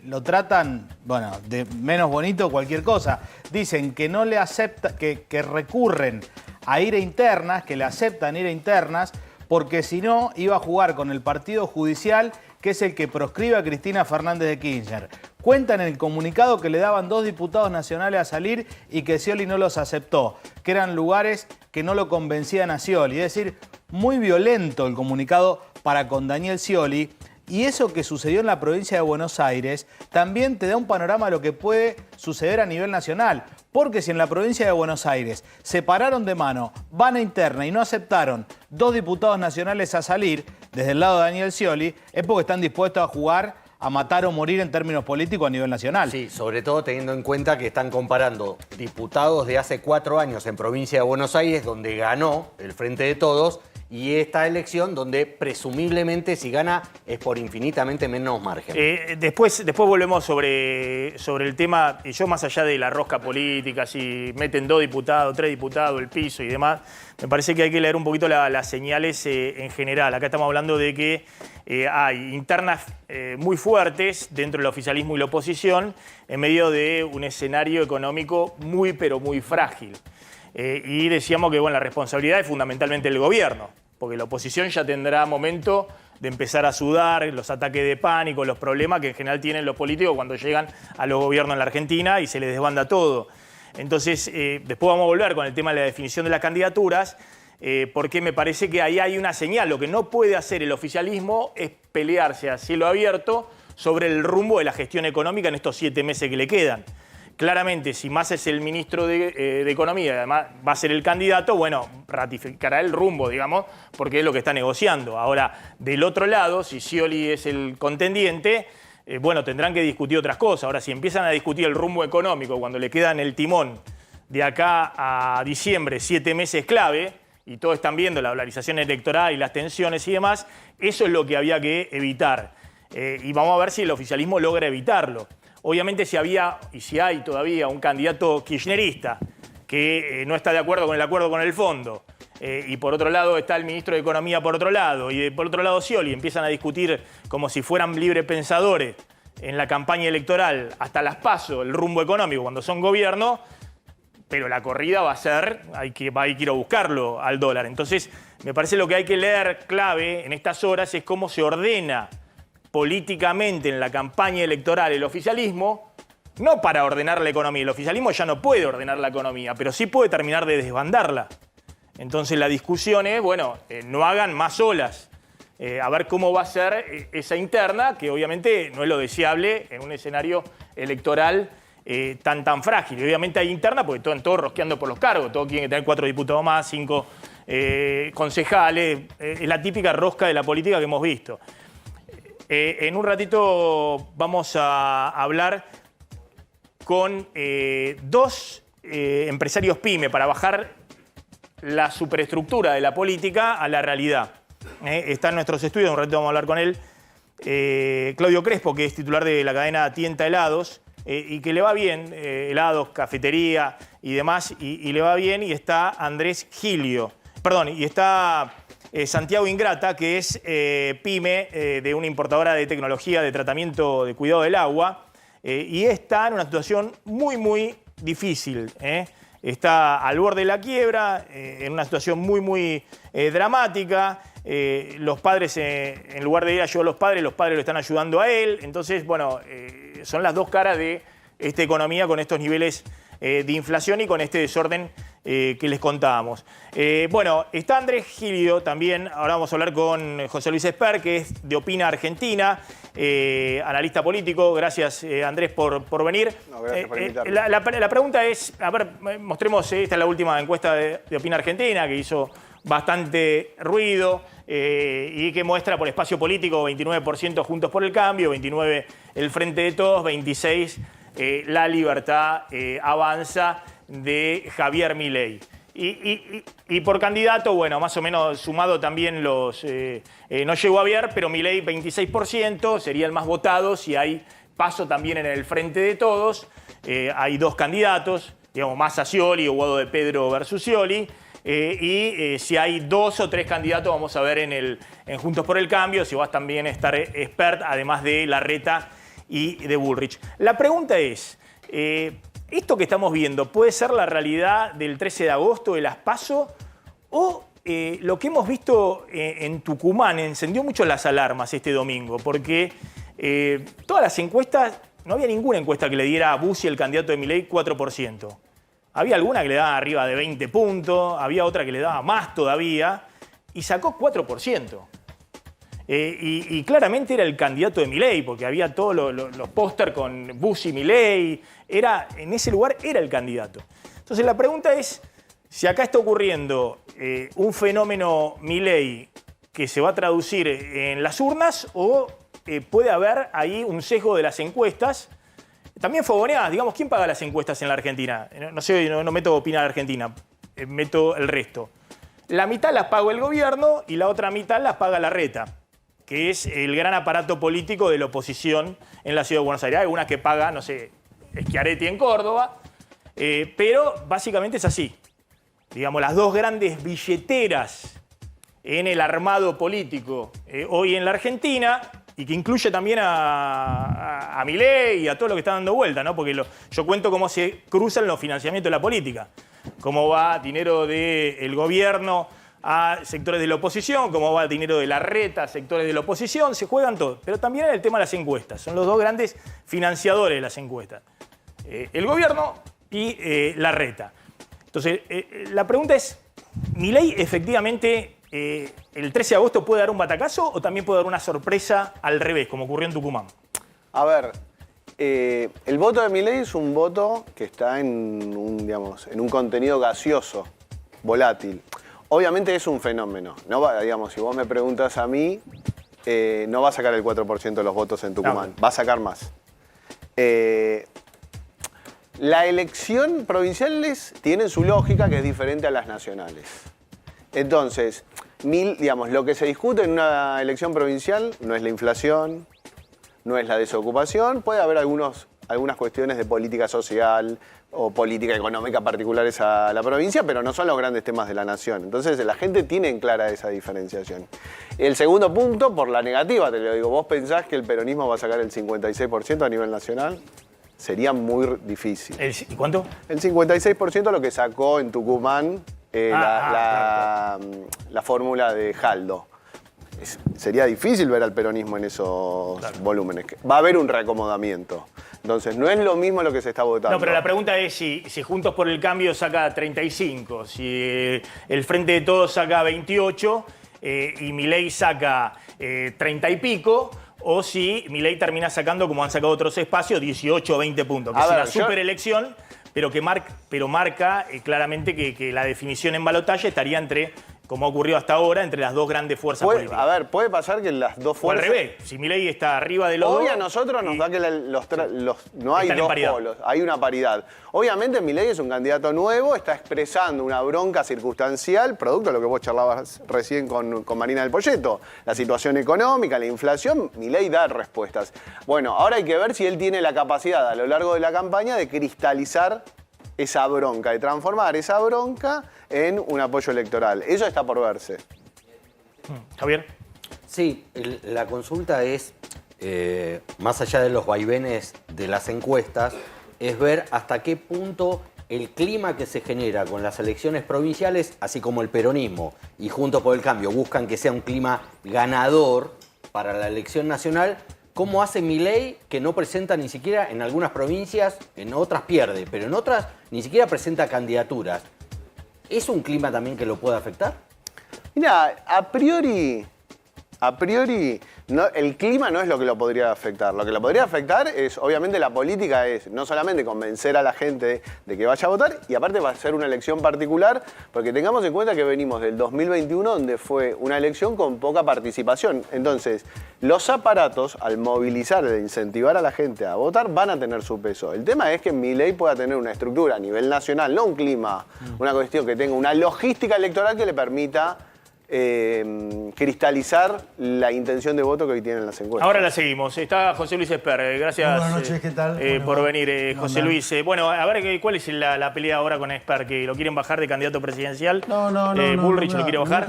Lo tratan, bueno, de menos bonito cualquier cosa. Dicen que no le acepta, que recurren a ir a internas, que le aceptan ir a internas, porque si no iba a jugar con el partido judicial, que es el que proscribe a Cristina Fernández de Kirchner. Cuentan en el comunicado que le daban 2 diputados nacionales a salir y que Scioli no los aceptó, que eran lugares que no lo convencían a Scioli. Es decir, muy violento el comunicado para con Daniel Scioli. Y eso que sucedió en la provincia de Buenos Aires también te da un panorama de lo que puede suceder a nivel nacional. Porque si en la provincia de Buenos Aires se pararon de mano, van a interna y no aceptaron 2 diputados nacionales a salir desde el lado de Daniel Scioli, es porque están dispuestos a jugar a matar o morir en términos políticos a nivel nacional. Sí, sobre todo teniendo en cuenta que están comparando diputados de hace 4 años en provincia de Buenos Aires, donde ganó el Frente de Todos, y esta elección donde presumiblemente si gana es por infinitamente menos margen. Después volvemos sobre el tema, y yo más allá de la rosca política, si meten 2 diputados, 3 diputados, el piso y demás, me parece que hay que leer un poquito las señales en general. Acá estamos hablando de que hay internas muy fuertes dentro del oficialismo y la oposición en medio de un escenario económico muy pero muy frágil. Y decíamos que bueno, la responsabilidad es fundamentalmente del gobierno, porque la oposición ya tendrá momento de empezar a sudar los ataques de pánico, los problemas que en general tienen los políticos cuando llegan a los gobiernos en la Argentina y se les desbanda todo. Entonces, después vamos a volver con el tema de la definición de las candidaturas, porque me parece que ahí hay una señal. Lo que no puede hacer el oficialismo es pelearse a cielo abierto sobre el rumbo de la gestión económica en estos 7 meses que le quedan. Claramente, si Massa es el ministro de Economía y además va a ser el candidato, bueno, ratificará el rumbo, digamos, porque es lo que está negociando. Ahora, del otro lado, si Scioli es el contendiente, bueno, tendrán que discutir otras cosas. Ahora, si empiezan a discutir el rumbo económico cuando le quedan el timón de acá a diciembre, 7 meses clave, y todos están viendo la dolarización electoral y las tensiones y demás, eso es lo que había que evitar. Y vamos a ver si el oficialismo logra evitarlo. Obviamente si había, y si hay todavía, un candidato kirchnerista que no está de acuerdo con el acuerdo con el fondo, y por otro lado está el ministro de Economía por otro lado, y por otro lado Scioli, empiezan a discutir como si fueran librepensadores en la campaña electoral, hasta las PASO, el rumbo económico cuando son gobierno, pero la corrida va a ser, hay que ir a buscarlo al dólar. Entonces, me parece lo que hay que leer clave en estas horas es cómo se ordena políticamente en la campaña electoral el oficialismo, no para ordenar la economía. El oficialismo ya no puede ordenar la economía, pero sí puede terminar de desbandarla. Entonces la discusión es, bueno, no hagan más olas. A ver cómo va a ser esa interna, que obviamente no es lo deseable en un escenario electoral tan frágil. Y obviamente hay interna porque están todos rosqueando por los cargos, todos quieren tener 4 diputados más, 5 concejales. Es la típica rosca de la política que hemos visto. En un ratito vamos a hablar con 2 empresarios pyme para bajar la superestructura de la política a la realidad. Está en nuestros estudios, un ratito vamos a hablar con él. Claudio Crespo, que es titular de la cadena Tienta Helados, y que le va bien, helados, cafetería y demás, y le va bien. Y está Andrés Gilio, perdón, y está Santiago Ingrata, que es pyme de una importadora de tecnología de tratamiento de cuidado del agua, y está en una situación muy difícil. Está al borde de la quiebra, en una situación muy dramática. Los padres, en lugar de ir a ayudar a los padres lo están ayudando a él. Entonces, bueno, son las dos caras de esta economía con estos niveles de inflación y con este desorden que les contábamos. Bueno, está Andrés Gilio también. Ahora vamos a hablar con José Luis Esper, que es de Opina Argentina, analista político. Gracias, Andrés, por venir. No, gracias por invitarme. La pregunta es, a ver, mostremos, esta es la última encuesta de Opina Argentina, que hizo bastante ruido y que muestra por espacio político 29% Juntos por el Cambio, 29% el Frente de Todos, 26% La Libertad Avanza de Javier Milei. Y por candidato, bueno, más o menos sumado también los... no llegó a ver, pero Milei 26%, sería el más votado. Si hay paso también en el Frente de Todos, hay 2 candidatos, digamos, Massa Scioli o Guado de Pedro versus Scioli. Si hay 2 o 3 candidatos, vamos a ver en Juntos por el Cambio, si vas también a estar Expert, además de Larreta y de Bullrich. La pregunta es, ¿esto que estamos viendo puede ser la realidad del 13 de agosto de las PASO? ¿O lo que hemos visto en Tucumán encendió mucho las alarmas este domingo? Porque todas las encuestas, no había ninguna encuesta que le diera a Bussi, el candidato de Milei, 4%. Había alguna que le daba arriba de 20 puntos, había otra que le daba más todavía, y sacó 4%. Y claramente era el candidato de Milei, porque había todos los póster con Bussi y Milei. En ese lugar era el candidato. Entonces la pregunta es, si acá está ocurriendo un fenómeno Milei que se va a traducir en las urnas, o puede haber ahí un sesgo de las encuestas, también fogoneadas. Digamos, ¿quién paga las encuestas en la Argentina? No sé, no meto Opina Argentina, meto el resto. La mitad las paga el gobierno y la otra mitad las paga Larreta, que es el gran aparato político de la oposición en la Ciudad de Buenos Aires. Hay algunas que paga, no sé, Schiaretti en Córdoba, pero básicamente es así. Digamos, las 2 grandes billeteras en el armado político hoy en la Argentina, y que incluye también a Milei y a todo lo que está dando vuelta, ¿no? Porque yo cuento cómo se cruzan los financiamientos de la política, cómo va dinero del gobierno a sectores de la oposición, cómo va el dinero de Larreta a sectores de la oposición, se juegan todo. Pero también en el tema de las encuestas, son los 2 grandes financiadores de las encuestas, el gobierno y Larreta. Entonces, la pregunta es, ¿Milei efectivamente el 13 de agosto puede dar un batacazo o también puede dar una sorpresa al revés, como ocurrió en Tucumán? A ver, el voto de Milei es un voto que está en un contenido gaseoso, volátil. Obviamente es un fenómeno. No va, digamos, si vos me preguntas a mí, no va a sacar el 4% de los votos en Tucumán, va a sacar más. La elección provinciales tiene su lógica, que es diferente a las nacionales. Entonces, digamos, lo que se discute en una elección provincial no es la inflación, no es la desocupación, puede haber algunas cuestiones de política social o política económica particulares a la provincia, pero no son los grandes temas de la nación. Entonces la gente tiene en clara esa diferenciación. El segundo punto, por la negativa, te lo digo, ¿vos pensás que el peronismo va a sacar el 56% a nivel nacional? Sería muy difícil. ¿Y cuánto? El 56% lo que sacó en Tucumán la fórmula de Jaldo. Sería difícil ver al peronismo en esos volúmenes. Va a haber un reacomodamiento. Entonces, no es lo mismo lo que se está votando. No, pero la pregunta es si Juntos por el Cambio saca 35, si el Frente de Todos saca 28 y Milei saca 30 y pico, o si Milei termina sacando, como han sacado otros espacios, 18 o 20 puntos, que A es ver, una superelección, pero que marca claramente que la definición en balotaje estaría entre, como ha ocurrido hasta ahora, entre las dos grandes fuerzas políticas. A ver, puede pasar que las dos O fuerzas... al revés, si Milei está arriba de los Hoy dos... a nosotros nos da que no hay Están en dos paridad. polos, hay una paridad. Obviamente Milei es un candidato nuevo, está expresando una bronca circunstancial, producto de lo que vos charlabas recién con Marina del Poyeto. La situación económica, la inflación, Milei da respuestas. Bueno, ahora hay que ver si él tiene la capacidad a lo largo de la campaña de cristalizar esa bronca, de transformar esa bronca en un apoyo electoral. Eso está por verse. Javier. Sí, la consulta es, más allá de los vaivenes de las encuestas, es ver hasta qué punto el clima que se genera con las elecciones provinciales, así como el peronismo y Juntos por el Cambio buscan que sea un clima ganador para la elección nacional. ¿Cómo hace Milei que no presenta ni siquiera en algunas provincias, en otras pierde, pero en otras ni siquiera presenta candidaturas? ¿Es un clima también que lo puede afectar? Mira, a priori, el clima no es lo que lo podría afectar. Lo que lo podría afectar es, obviamente, la política es no solamente convencer a la gente de que vaya a votar, y aparte va a ser una elección particular, porque tengamos en cuenta que venimos del 2021, donde fue una elección con poca participación. Entonces, los aparatos, al movilizar, al incentivar a la gente a votar, van a tener su peso. El tema es que Milei pueda tener una estructura a nivel nacional, no un clima, una cuestión que tenga una logística electoral que le permita cristalizar la intención de voto que hoy tienen las encuestas. Ahora la seguimos. Está José Luis Esper. Gracias. Buenas noches, ¿qué tal? Por venir, José ¿Cómo Luis. Bueno, a ver, ¿cuál es la pelea ahora con Esper? ¿Que lo quieren bajar de candidato presidencial? No, ¿Bullrich no, lo quiere bajar?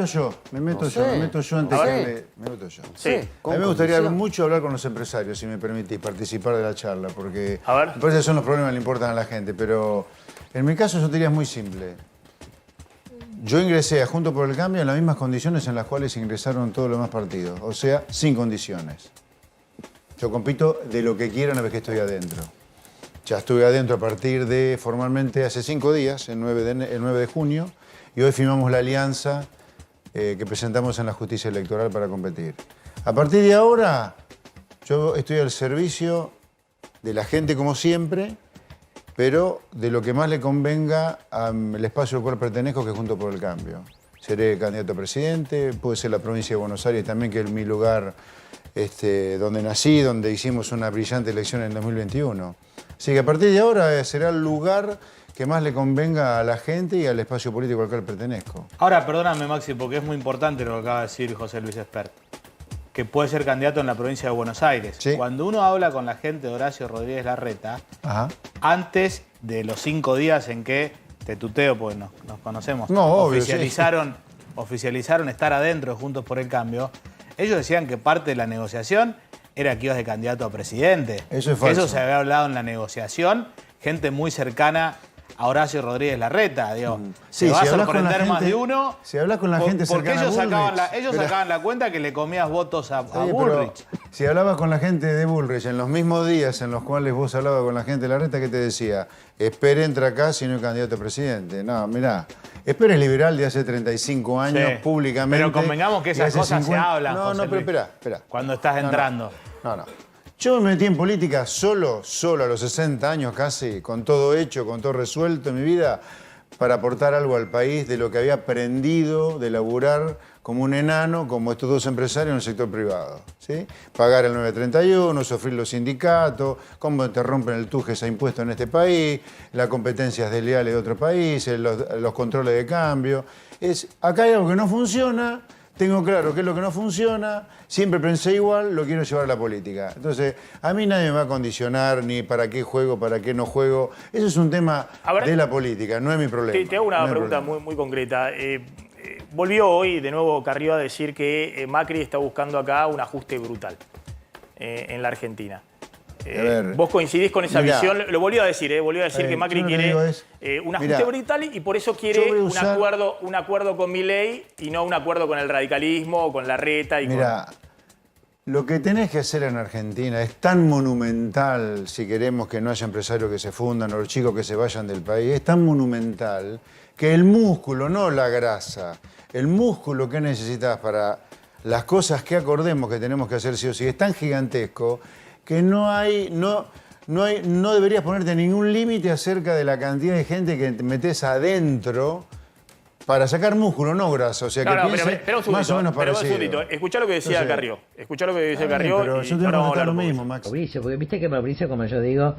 Me meto yo antes que me meto yo. Sí. A mí me gustaría mucho hablar con los empresarios, si me permitís, participar de la charla, porque A ver. me parece que son los problemas que le importan a la gente, pero en mi caso yo te diría es muy simple. Yo ingresé a Juntos por el Cambio en las mismas condiciones en las cuales ingresaron todos los demás partidos, o sea, sin condiciones. Yo compito de lo que quiera una vez que estoy adentro. Ya estuve adentro a partir de, formalmente, hace 5 días, el 9 de junio, y hoy firmamos la alianza que presentamos en la justicia electoral para competir. A partir de ahora, yo estoy al servicio de la gente como siempre, pero de lo que más le convenga al espacio al cual pertenezco, que es Juntos por el Cambio. Seré candidato a presidente, puede ser la provincia de Buenos Aires también, que es mi lugar donde nací, donde hicimos una brillante elección en 2021. Así que a partir de ahora será el lugar que más le convenga a la gente y al espacio político al cual pertenezco. Ahora, perdóname, Maxi, porque es muy importante lo que acaba de decir José Luis Espert, que puede ser candidato en la provincia de Buenos Aires. Sí. Cuando uno habla con la gente de Horacio Rodríguez Larreta, Ajá. antes de los 5 días en que te tuteo, pues nos conocemos, No, obvio, oficializaron estar adentro de Juntos por el Cambio, ellos decían que parte de la negociación era que ibas de candidato a presidente. Eso es falso. Eso se había hablado en la negociación, gente muy cercana a Horacio Rodríguez Larreta, digo. Sí, te va a si hablas con la sorprender más gente- de uno. si hablas con la gente porque cercana a ellos Bullrich, sacaban la cuenta que le comías votos a Sí, pero Bullrich. si hablabas con la gente de Bullrich en los mismos días en los cuales vos hablabas con la gente de Larreta, ¿qué te decía? Espere, entra acá si no es candidato a presidente. No, mirá, Espere es liberal de hace 35 años, Sí. públicamente. Pero convengamos que y esas hace cosas se hablan, No, José no, pero Luis. espera. Cuando estás entrando. No. Yo me metí en política solo a los 60 años casi, con todo hecho, con todo resuelto en mi vida, para aportar algo al país de lo que había aprendido de laburar como un enano, como estos dos empresarios en el sector privado. ¿Sí? Pagar el 931, sufrir los sindicatos, cómo te rompen el tujes a impuestos en este país, las competencias desleales de otros países, los controles de cambio. Acá hay algo que no funciona, tengo claro qué es lo que no funciona, siempre pensé igual, lo quiero llevar a la política. Entonces, a mí nadie me va a condicionar ni para qué juego, para qué no juego. Eso es un tema de la política, no es mi problema. Te hago una No es mi pregunta problema. muy concreta. Volvió hoy de nuevo Carrió a decir que Macri está buscando acá un ajuste brutal en la Argentina. A ver, ¿Vos coincidís con esa mirá, visión? Lo volvió a decir, volvió a decir que Macri yo lo que quiere digo es, un ajuste mirá, brutal y por eso yo quiere voy a usar- un acuerdo con Milei y no un acuerdo con el radicalismo o con Larreta. Mira, lo que tenés que hacer en Argentina es tan monumental, si queremos que no haya empresarios que se fundan o los chicos que se vayan del país, es tan monumental que el músculo, no la grasa, el músculo que necesitas para las cosas que acordemos que tenemos que hacer sí o sí es tan gigantesco que no deberías ponerte ningún límite acerca de la cantidad de gente que te metes adentro para sacar músculo, no grasa. O sea, que piense más o menos parecido. Escuchá lo que decía Carrió. Escuchá lo que decía Carrió. Pero yo tengo que notar lo mismo, Max. Mauricio, porque viste que Mauricio, como yo digo,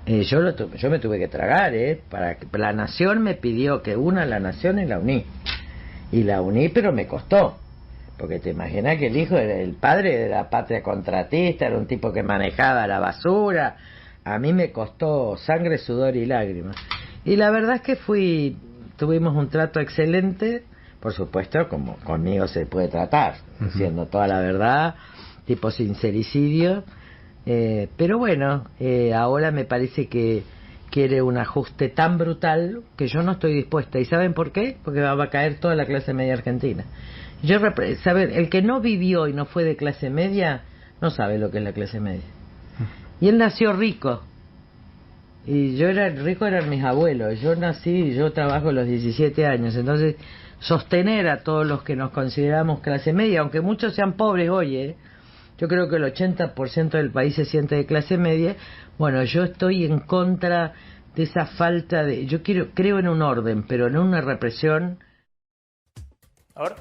yo me tuve que tragar, la Nación me pidió que una la Nación y la uní. Y la uní, pero me costó. Porque te imaginas que el padre de la patria contratista, era un tipo que manejaba la basura. A mí me costó sangre, sudor y lágrimas. Y la verdad es que tuvimos un trato excelente, por supuesto, como conmigo se puede tratar, diciendo toda la verdad, tipo sincericidio. Pero bueno, ahora me parece que quiere un ajuste tan brutal que yo no estoy dispuesta. ¿Y saben por qué? Porque va a caer toda la clase media argentina. El que no vivió y no fue de clase media, no sabe lo que es la clase media. Y él nació rico. Y rico eran mis abuelos. Yo nací, yo trabajo a los 17 años. Entonces, sostener a todos los que nos consideramos clase media, aunque muchos sean pobres hoy, yo creo que el 80% del país se siente de clase media. Bueno, yo estoy en contra de esa falta de... Yo creo en un orden, pero no una represión. A ver.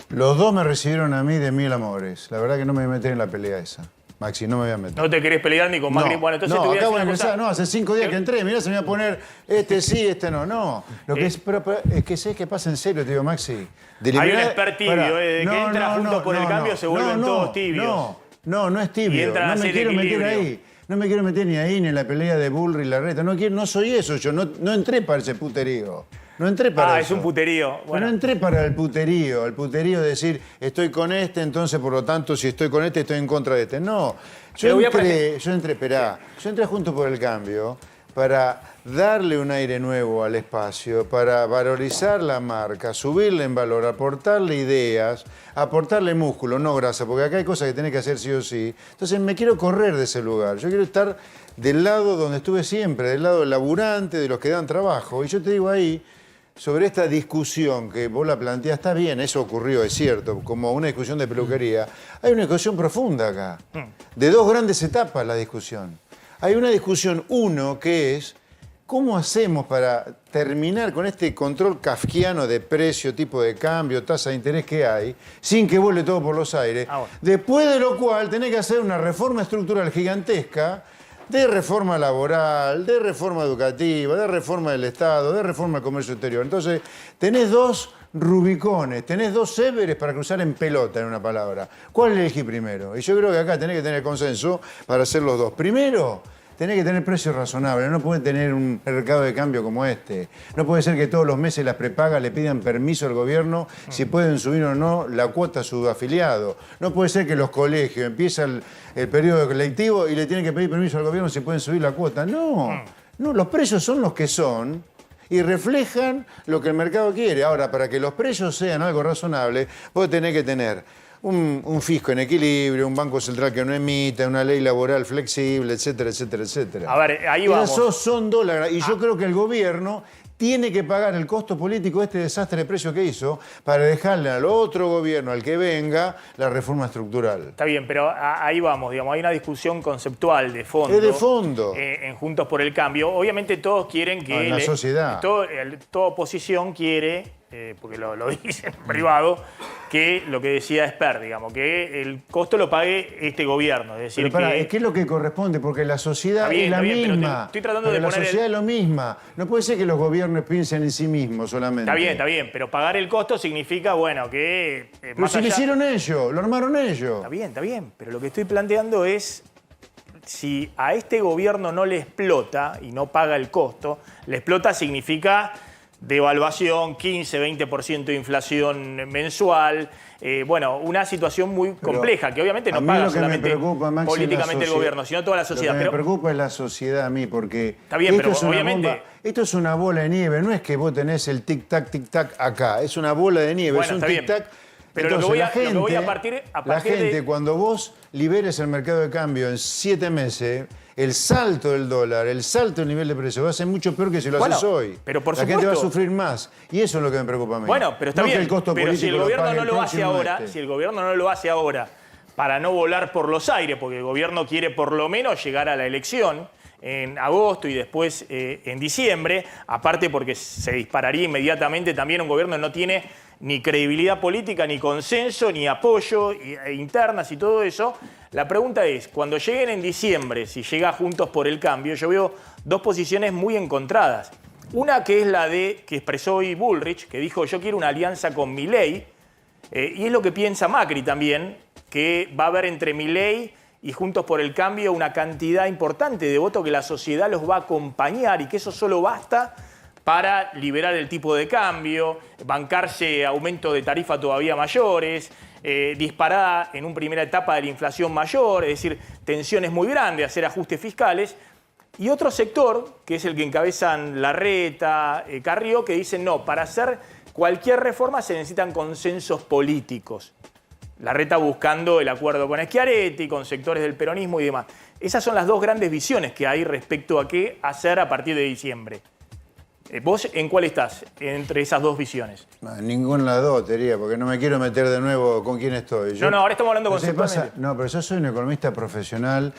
Los dos me recibieron a mí de mil amores. La verdad que no me voy a meter en la pelea esa. Maxi, no me voy a meter. ¿No te querés pelear ni con Macri? No, bueno, entonces no, te voy a acabo decir de una ingresar, no, hace 5 días que entré, mirá, se me va a poner este sí, este no. No, lo que es que sé que pasa en serio, te digo, Maxi. Hay un expert tibio, de que entra Juntos por el Cambio se vuelven todos tibios. No es tibio. Y entran no me quiero meter ahí. No me quiero meter ni ahí, ni en la pelea de Bullrich y Larreta. No soy eso, yo no entré para ese puterío. No entré para eso. Es un puterío. Bueno. No entré para el puterío de decir, estoy con este, entonces por lo tanto, si estoy con este, estoy en contra de este. No, yo entré junto por el cambio para darle un aire nuevo al espacio, para valorizar la marca, subirle en valor, aportarle ideas, aportarle músculo, no grasa, porque acá hay cosas que tenés que hacer sí o sí. Entonces me quiero correr de ese lugar. Yo quiero estar del lado donde estuve siempre, del lado del laburante, de los que dan trabajo. Y yo te digo ahí, sobre esta discusión que vos la planteás, está bien, eso ocurrió, es cierto, como una discusión de peluquería. Hay una discusión profunda acá, de dos grandes etapas la discusión. Hay una discusión, que es, ¿cómo hacemos para terminar con este control kafkiano de precio, tipo de cambio, tasa de interés que hay, sin que vuele todo por los aires? Después de lo cual tenés que hacer una reforma estructural gigantesca, de reforma laboral, de reforma educativa, de reforma del Estado, de reforma del comercio exterior. Entonces, tenés dos Rubicones, tenés dos Everest para cruzar en pelota, en una palabra. ¿Cuál elegí primero? Y yo creo que acá tenés que tener consenso para hacer los dos. Primero, tenés que tener precios razonables, no puede tener un mercado de cambio como este. No puede ser que todos los meses las prepagas le pidan permiso al gobierno si pueden subir o no la cuota a su afiliado. No puede ser que los colegios empiezan el periodo lectivo y le tienen que pedir permiso al gobierno si pueden subir la cuota. No, los precios son los que son y reflejan lo que el mercado quiere. Ahora, para que los precios sean algo razonable, vos tenés que tener un fisco en equilibrio, un banco central que no emita, una ley laboral flexible, etcétera, etcétera, etcétera. A ver, ahí vamos. Esos son dólares. Y yo creo que el gobierno tiene que pagar el costo político de este desastre de precio que hizo para dejarle al otro gobierno, al que venga, la reforma estructural. Está bien, pero ahí vamos, digamos, hay una discusión conceptual de fondo. Es de fondo. En Juntos por el Cambio. Obviamente todos quieren que... en la sociedad. Toda oposición quiere, porque lo dice en privado, que lo que decía Esper, digamos, que el costo lo pague este gobierno. Es decir, es que es lo que corresponde, porque la sociedad es la misma. Estoy tratando de la poner sociedad es lo misma. No puede ser que los gobiernos piensen en sí mismos solamente. Está bien, pero pagar el costo significa, bueno, que... Pero si lo hicieron ellos, lo armaron ellos. Está bien, pero lo que estoy planteando es, si a este gobierno no le explota y no paga el costo, le explota significa devaluación, 15-20% de inflación mensual, una situación muy compleja, que obviamente no paga solamente políticamente el gobierno, sino toda la sociedad. Lo que me preocupa es la sociedad a mí, porque está bien, pero obviamente esto es una bola de nieve, no es que vos tenés el tic-tac acá, es una bola de nieve, es un tic-tac. Pero entonces, lo que voy a partir cuando vos liberes el mercado de cambio en 7 meses, el salto del dólar, el salto del nivel de precios va a ser mucho peor que si lo haces hoy. Pero por la supuesto. gente va a sufrir más. Y eso es lo que me preocupa a mí. Bueno, pero está no bien. Que el costo pero si el político gobierno pague no el lo hace próximo ahora, si el gobierno no lo hace ahora para no volar por los aires, porque el gobierno quiere por lo menos llegar a la elección en agosto y después en diciembre, aparte porque se dispararía inmediatamente también un gobierno que no tiene ni credibilidad política, ni consenso, ni apoyo, internas y todo eso. La pregunta es, cuando lleguen en diciembre, si llega Juntos por el Cambio, yo veo dos posiciones muy encontradas. Una que es la que expresó hoy Bullrich, que dijo yo quiero una alianza con Milei, y es lo que piensa Macri también, que va a haber entre Milei y Juntos por el Cambio una cantidad importante de votos que la sociedad los va a acompañar y que eso solo basta para liberar el tipo de cambio, bancarse aumento de tarifa todavía mayores, disparada en una primera etapa de la inflación mayor, es decir, tensiones muy grandes, hacer ajustes fiscales. Y otro sector, que es el que encabezan Larreta, Carrió, que dicen no, para hacer cualquier reforma se necesitan consensos políticos. Larreta buscando el acuerdo con Schiaretti, con sectores del peronismo y demás. Esas son las dos grandes visiones que hay respecto a qué hacer a partir de diciembre. ¿Vos en cuál estás entre esas dos visiones? No, en ninguna de las dos, te diría, porque no me quiero meter de nuevo con quién estoy. No, ahora estamos hablando conceptualmente. No, pero yo soy un economista profesional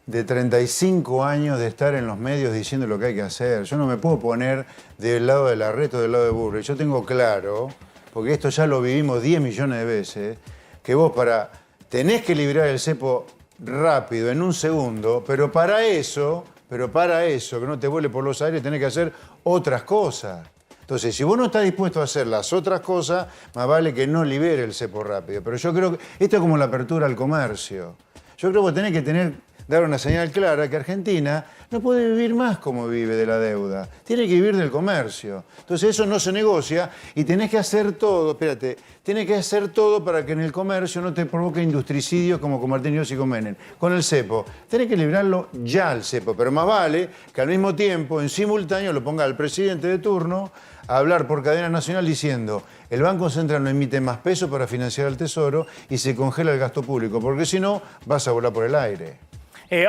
de 35 años de estar en los medios diciendo lo que hay que hacer. Yo no me puedo poner del lado de Larreta o del lado de Bullrich. Yo tengo claro, porque esto ya lo vivimos 10 millones de veces, que vos tenés que liberar el cepo rápido, en un segundo, pero para eso, que no te vuele por los aires, tenés que hacer otras cosas. Entonces, si vos no estás dispuesto a hacer las otras cosas, más vale que no libere el cepo rápido. Pero yo creo que esto es como la apertura al comercio. Yo creo que tenés que dar una señal clara que Argentina no puede vivir más como vive de la deuda. Tiene que vivir del comercio. Entonces eso no se negocia y tenés que hacer todo, tenés que hacer todo para que en el comercio no te provoque industricidios como con Martín Irigoyen y con Menem. Con el cepo, tenés que liberarlo ya al cepo, pero más vale que al mismo tiempo, en simultáneo, lo ponga el presidente de turno a hablar por cadena nacional diciendo el Banco Central no emite más pesos para financiar el Tesoro y se congela el gasto público, porque si no vas a volar por el aire.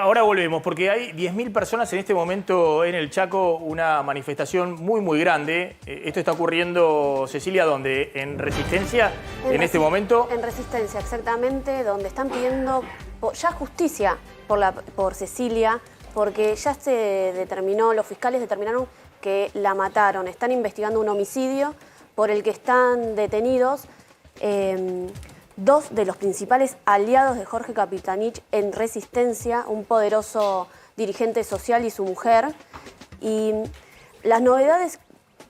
Ahora volvemos, porque hay 10.000 personas en este momento en el Chaco, una manifestación muy, muy grande. Esto está ocurriendo, Cecilia, ¿dónde? ¿En Resistencia en este momento? En Resistencia, exactamente, donde están pidiendo ya justicia por Cecilia, porque ya se determinó, los fiscales determinaron que la mataron. Están investigando un homicidio por el que están detenidos dos de los principales aliados de Jorge Capitanich en Resistencia, un poderoso dirigente social y su mujer. Y las novedades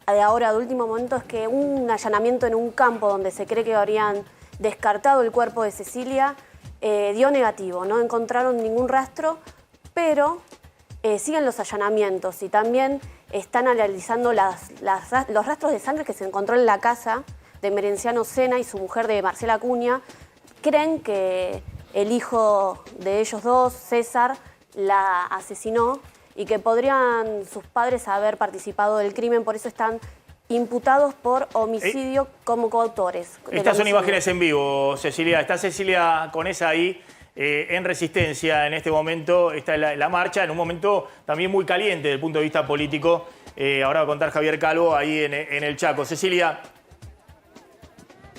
de ahora, de último momento, es que un allanamiento en un campo donde se cree que habrían descartado el cuerpo de Cecilia dio negativo, no encontraron ningún rastro, pero siguen los allanamientos y también están analizando los rastros de sangre que se encontró en la casa de Merenciano Sena y su mujer de Marcela Acuña. Creen que el hijo de ellos dos, César, la asesinó y que podrían sus padres haber participado del crimen, por eso están imputados por homicidio como coautores. Estas son imágenes en vivo, Cecilia. Está Cecilia Conesa ahí en Resistencia en este momento. Está la marcha en un momento también muy caliente desde el punto de vista político. Ahora va a contar Javier Calvo ahí en el Chaco. Cecilia.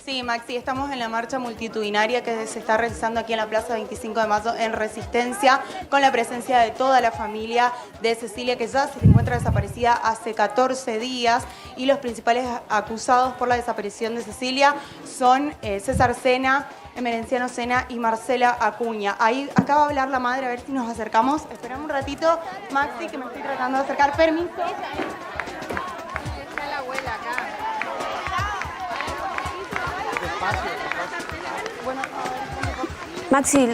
Sí, Maxi, estamos en la marcha multitudinaria que se está realizando aquí en la Plaza 25 de Mayo en Resistencia, con la presencia de toda la familia de Cecilia, que ya se encuentra desaparecida hace 14 días, y los principales acusados por la desaparición de Cecilia son César Sena, Merenciano Sena y Marcela Acuña. Acá va a hablar la madre, a ver si nos acercamos. Esperame un ratito, Maxi, que me estoy tratando de acercar. Permiso. Está la abuela acá. Maxi,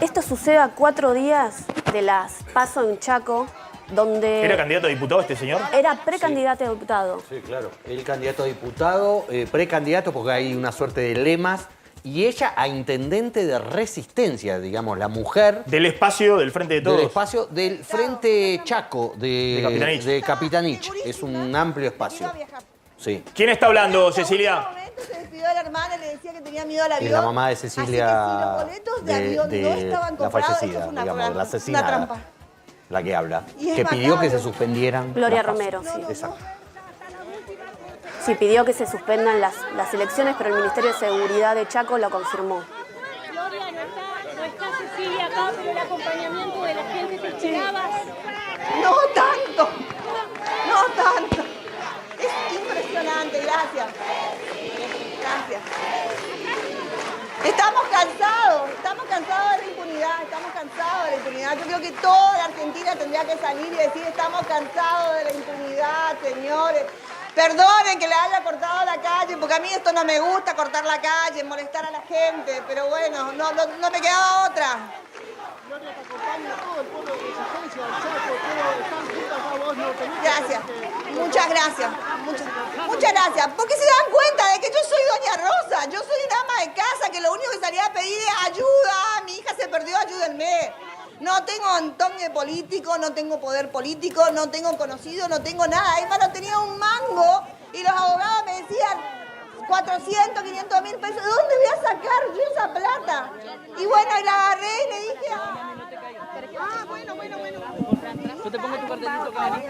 esto sucede a 4 días de las PASO en Chaco, donde... ¿Era candidato a diputado este señor? Era precandidato a diputado. Sí, claro. El candidato a diputado, precandidato, porque hay una suerte de lemas, y ella a intendente de Resistencia, digamos, la mujer... Del espacio del Frente de Todos. Del espacio del Frente Chaco de Capitanich. Es un amplio espacio. Sí. ¿Quién está hablando, Cecilia? Se despidió de la hermana, le decía que tenía miedo al avión. Es la mamá de Cecilia, así que si los boletos de avión no estaban la comprados, fallecida, esto es digamos, la una asesinada. trampa. la que habla, Y es que pidió que macabro. se suspendieran. Gloria las PASO. Romero, sí. Exacto. Sí, pidió que se suspendan las elecciones, pero el Ministerio de Seguridad de Chaco lo confirmó. Gloria, no está Cecilia acá, pero el acompañamiento de la gente te esperaba. No tanto, no tanto. Es impresionante, gracias. Gracias. Estamos cansados de la impunidad, estamos cansados de la impunidad. Yo creo que toda la Argentina tendría que salir y decir estamos cansados de la impunidad, señores. Perdonen que le haya cortado la calle, porque a mí esto no me gusta, cortar la calle, molestar a la gente, pero bueno, no me quedaba otra. Gracias, muchas gracias, muchas gracias. Porque se dan cuenta de que yo soy Doña Rosa, yo soy una ama de casa que lo único que salía a pedir es ayuda, mi hija se perdió, ayúdenme. No tengo entonces político, no tengo poder político, no tengo conocido, no tengo nada. Además no tenía un mango y los abogados me decían 400, 500 mil pesos. ¿De dónde voy a sacar yo esa plata? Y bueno, y la agarré y le dije, bueno. Yo te pongo tu cartelito acá.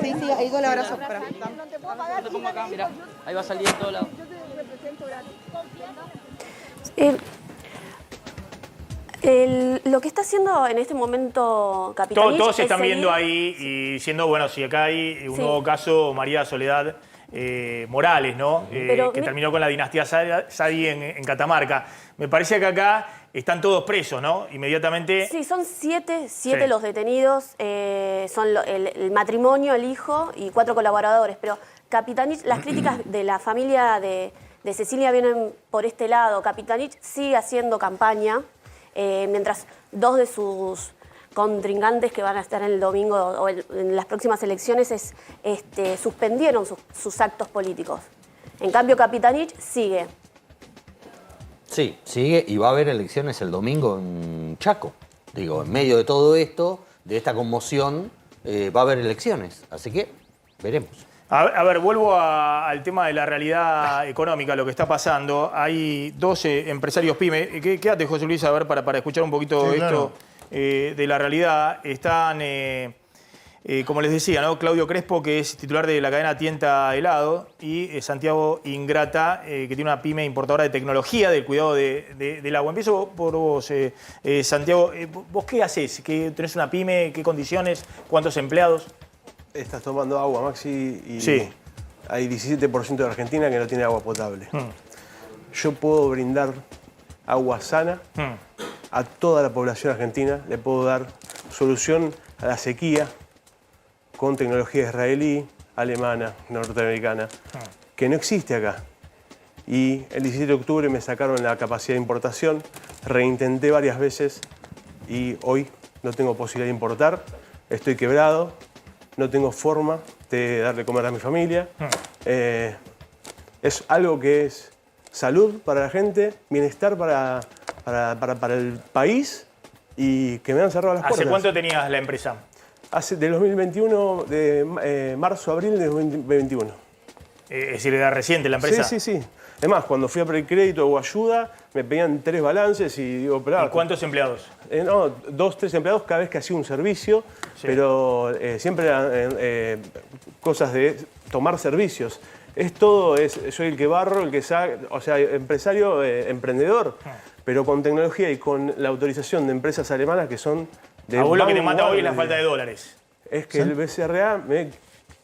Sí, ahí con el abrazo. Espera. No te pongo acá, mira. Ahí va a salir de todos lados. Lo que está haciendo en este momento Capitanich Todos se es están seguir- viendo ahí y diciendo, bueno, si acá hay un nuevo caso, María Soledad Morales, ¿no? Pero que terminó con la dinastía Sadi en Catamarca. Me parece que acá están todos presos, ¿no? Inmediatamente. Sí, son siete Sí. los detenidos, son el matrimonio, el hijo y 4 colaboradores. Pero Capitanich, las críticas de la familia de Cecilia vienen por este lado. Capitanich sigue haciendo campaña, mientras 2 de sus contrincantes que van a estar el domingo o en las próximas elecciones suspendieron sus actos políticos. En cambio, Capitanich sigue. Sí, sigue y va a haber elecciones el domingo en Chaco. Digo, en medio de todo esto, de esta conmoción, va a haber elecciones. Así que veremos. A ver, vuelvo al tema de la realidad económica, lo que está pasando. Hay 12 empresarios pyme. Quédate, José Luis, a ver, para escuchar un poquito Sí, esto claro. De la realidad. Están, como les decía, ¿no? Claudio Crespo, que es titular de la cadena Tienta Helado, y Santiago Ingrata, que tiene una pyme importadora de tecnología del cuidado del agua. Empiezo por vos, Santiago. ¿Vos qué haces? ¿Tenés una pyme? ¿Qué condiciones? ¿Cuántos empleados? Estás tomando agua, Maxi, y Sí. hay 17% de Argentina que no tiene agua potable. Yo puedo brindar agua sana a toda la población argentina, le puedo dar solución a la sequía con tecnología israelí, alemana, norteamericana, que no existe acá. Y el 17 de octubre me sacaron la capacidad de importación, reintenté varias veces y hoy no tengo posibilidad de importar, estoy quebrado. No tengo forma de darle comer a mi familia. Es algo que es salud para la gente, bienestar para el país y que me han cerrado las puertas. ¿Hace cuánto tenías la empresa? De 2021, de marzo, abril de 2021. Es decir, ¿era reciente la empresa? Sí. Además, cuando fui a pedir crédito o ayuda, me pedían 3 balances y digo, pero... ¿Y cuántos empleados? No, 2, 3 empleados cada vez que hacía un servicio, pero siempre eran cosas de tomar servicios. Es todo, soy el que barro, el que sabe, o sea, empresario, emprendedor, pero con tecnología y con la autorización de empresas alemanas que son de A vos lo que te vanguardia. mata hoy es la falta de dólares. Es que el BCRA me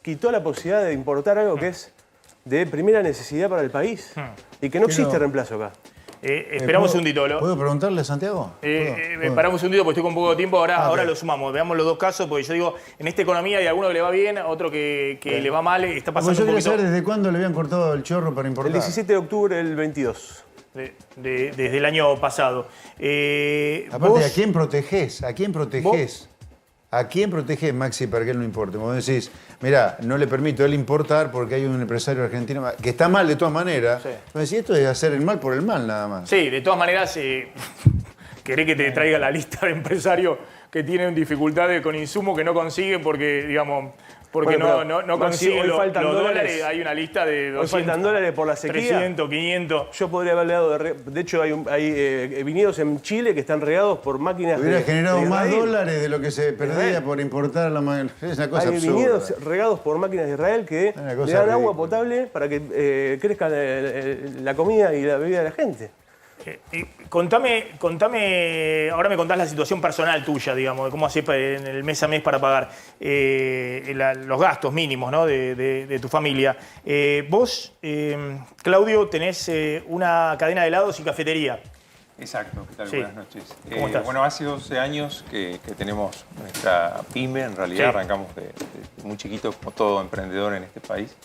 quitó la posibilidad de importar algo que es de primera necesidad para el país y que no existe reemplazo acá. Esperamos un segundito. ¿Puedo preguntarle a Santiago? Paramos un segundito porque estoy con poco tiempo. Ahora lo sumamos. Veamos los dos casos, porque yo digo, en esta economía hay alguno que le va bien, a otro que le va mal. Está Pues pasando yo un quería poquito. saber desde cuándo le habían cortado el chorro para importar. El 17 de octubre del 22. Desde el año pasado. Aparte, ¿a quién protegés? ¿A quién protegés? ¿A quién protegés, Maxi, para que él no importe? Vos decís, mirá, no le permito a él importar porque hay un empresario argentino que está mal de todas maneras. Sí. Entonces, esto es hacer el mal por el mal, nada más. Sí, de todas maneras, querés que te traiga la lista de empresarios que tienen dificultades con insumos que no consiguen porque, digamos, Porque Bueno, no Maxi, consigue hoy los faltan dólares. Hay una lista de 200. Hoy faltan dólares por la sequía. 300, 500. Yo podría haberle dado de hecho, hay viñedos en Chile que están regados por máquinas Hubiera generado de más Israel. dólares de lo que se perdía por importar a la... Es una cosa Hay absurda. viñedos regados por máquinas de Israel que Una le cosa dan agua ridícula. potable para que crezca la comida y la bebida de la gente. Contame, ahora me contás la situación personal tuya, digamos, de cómo haces en el mes a mes para pagar los gastos mínimos, ¿no? de tu familia. Vos, Claudio, tenés una cadena de helados y cafetería. Exacto, ¿qué tal? Sí. Buenas noches. ¿Cómo estás? Bueno, hace 12 años que tenemos nuestra pyme, en realidad Sí. arrancamos de muy chiquito, como todo emprendedor en este país.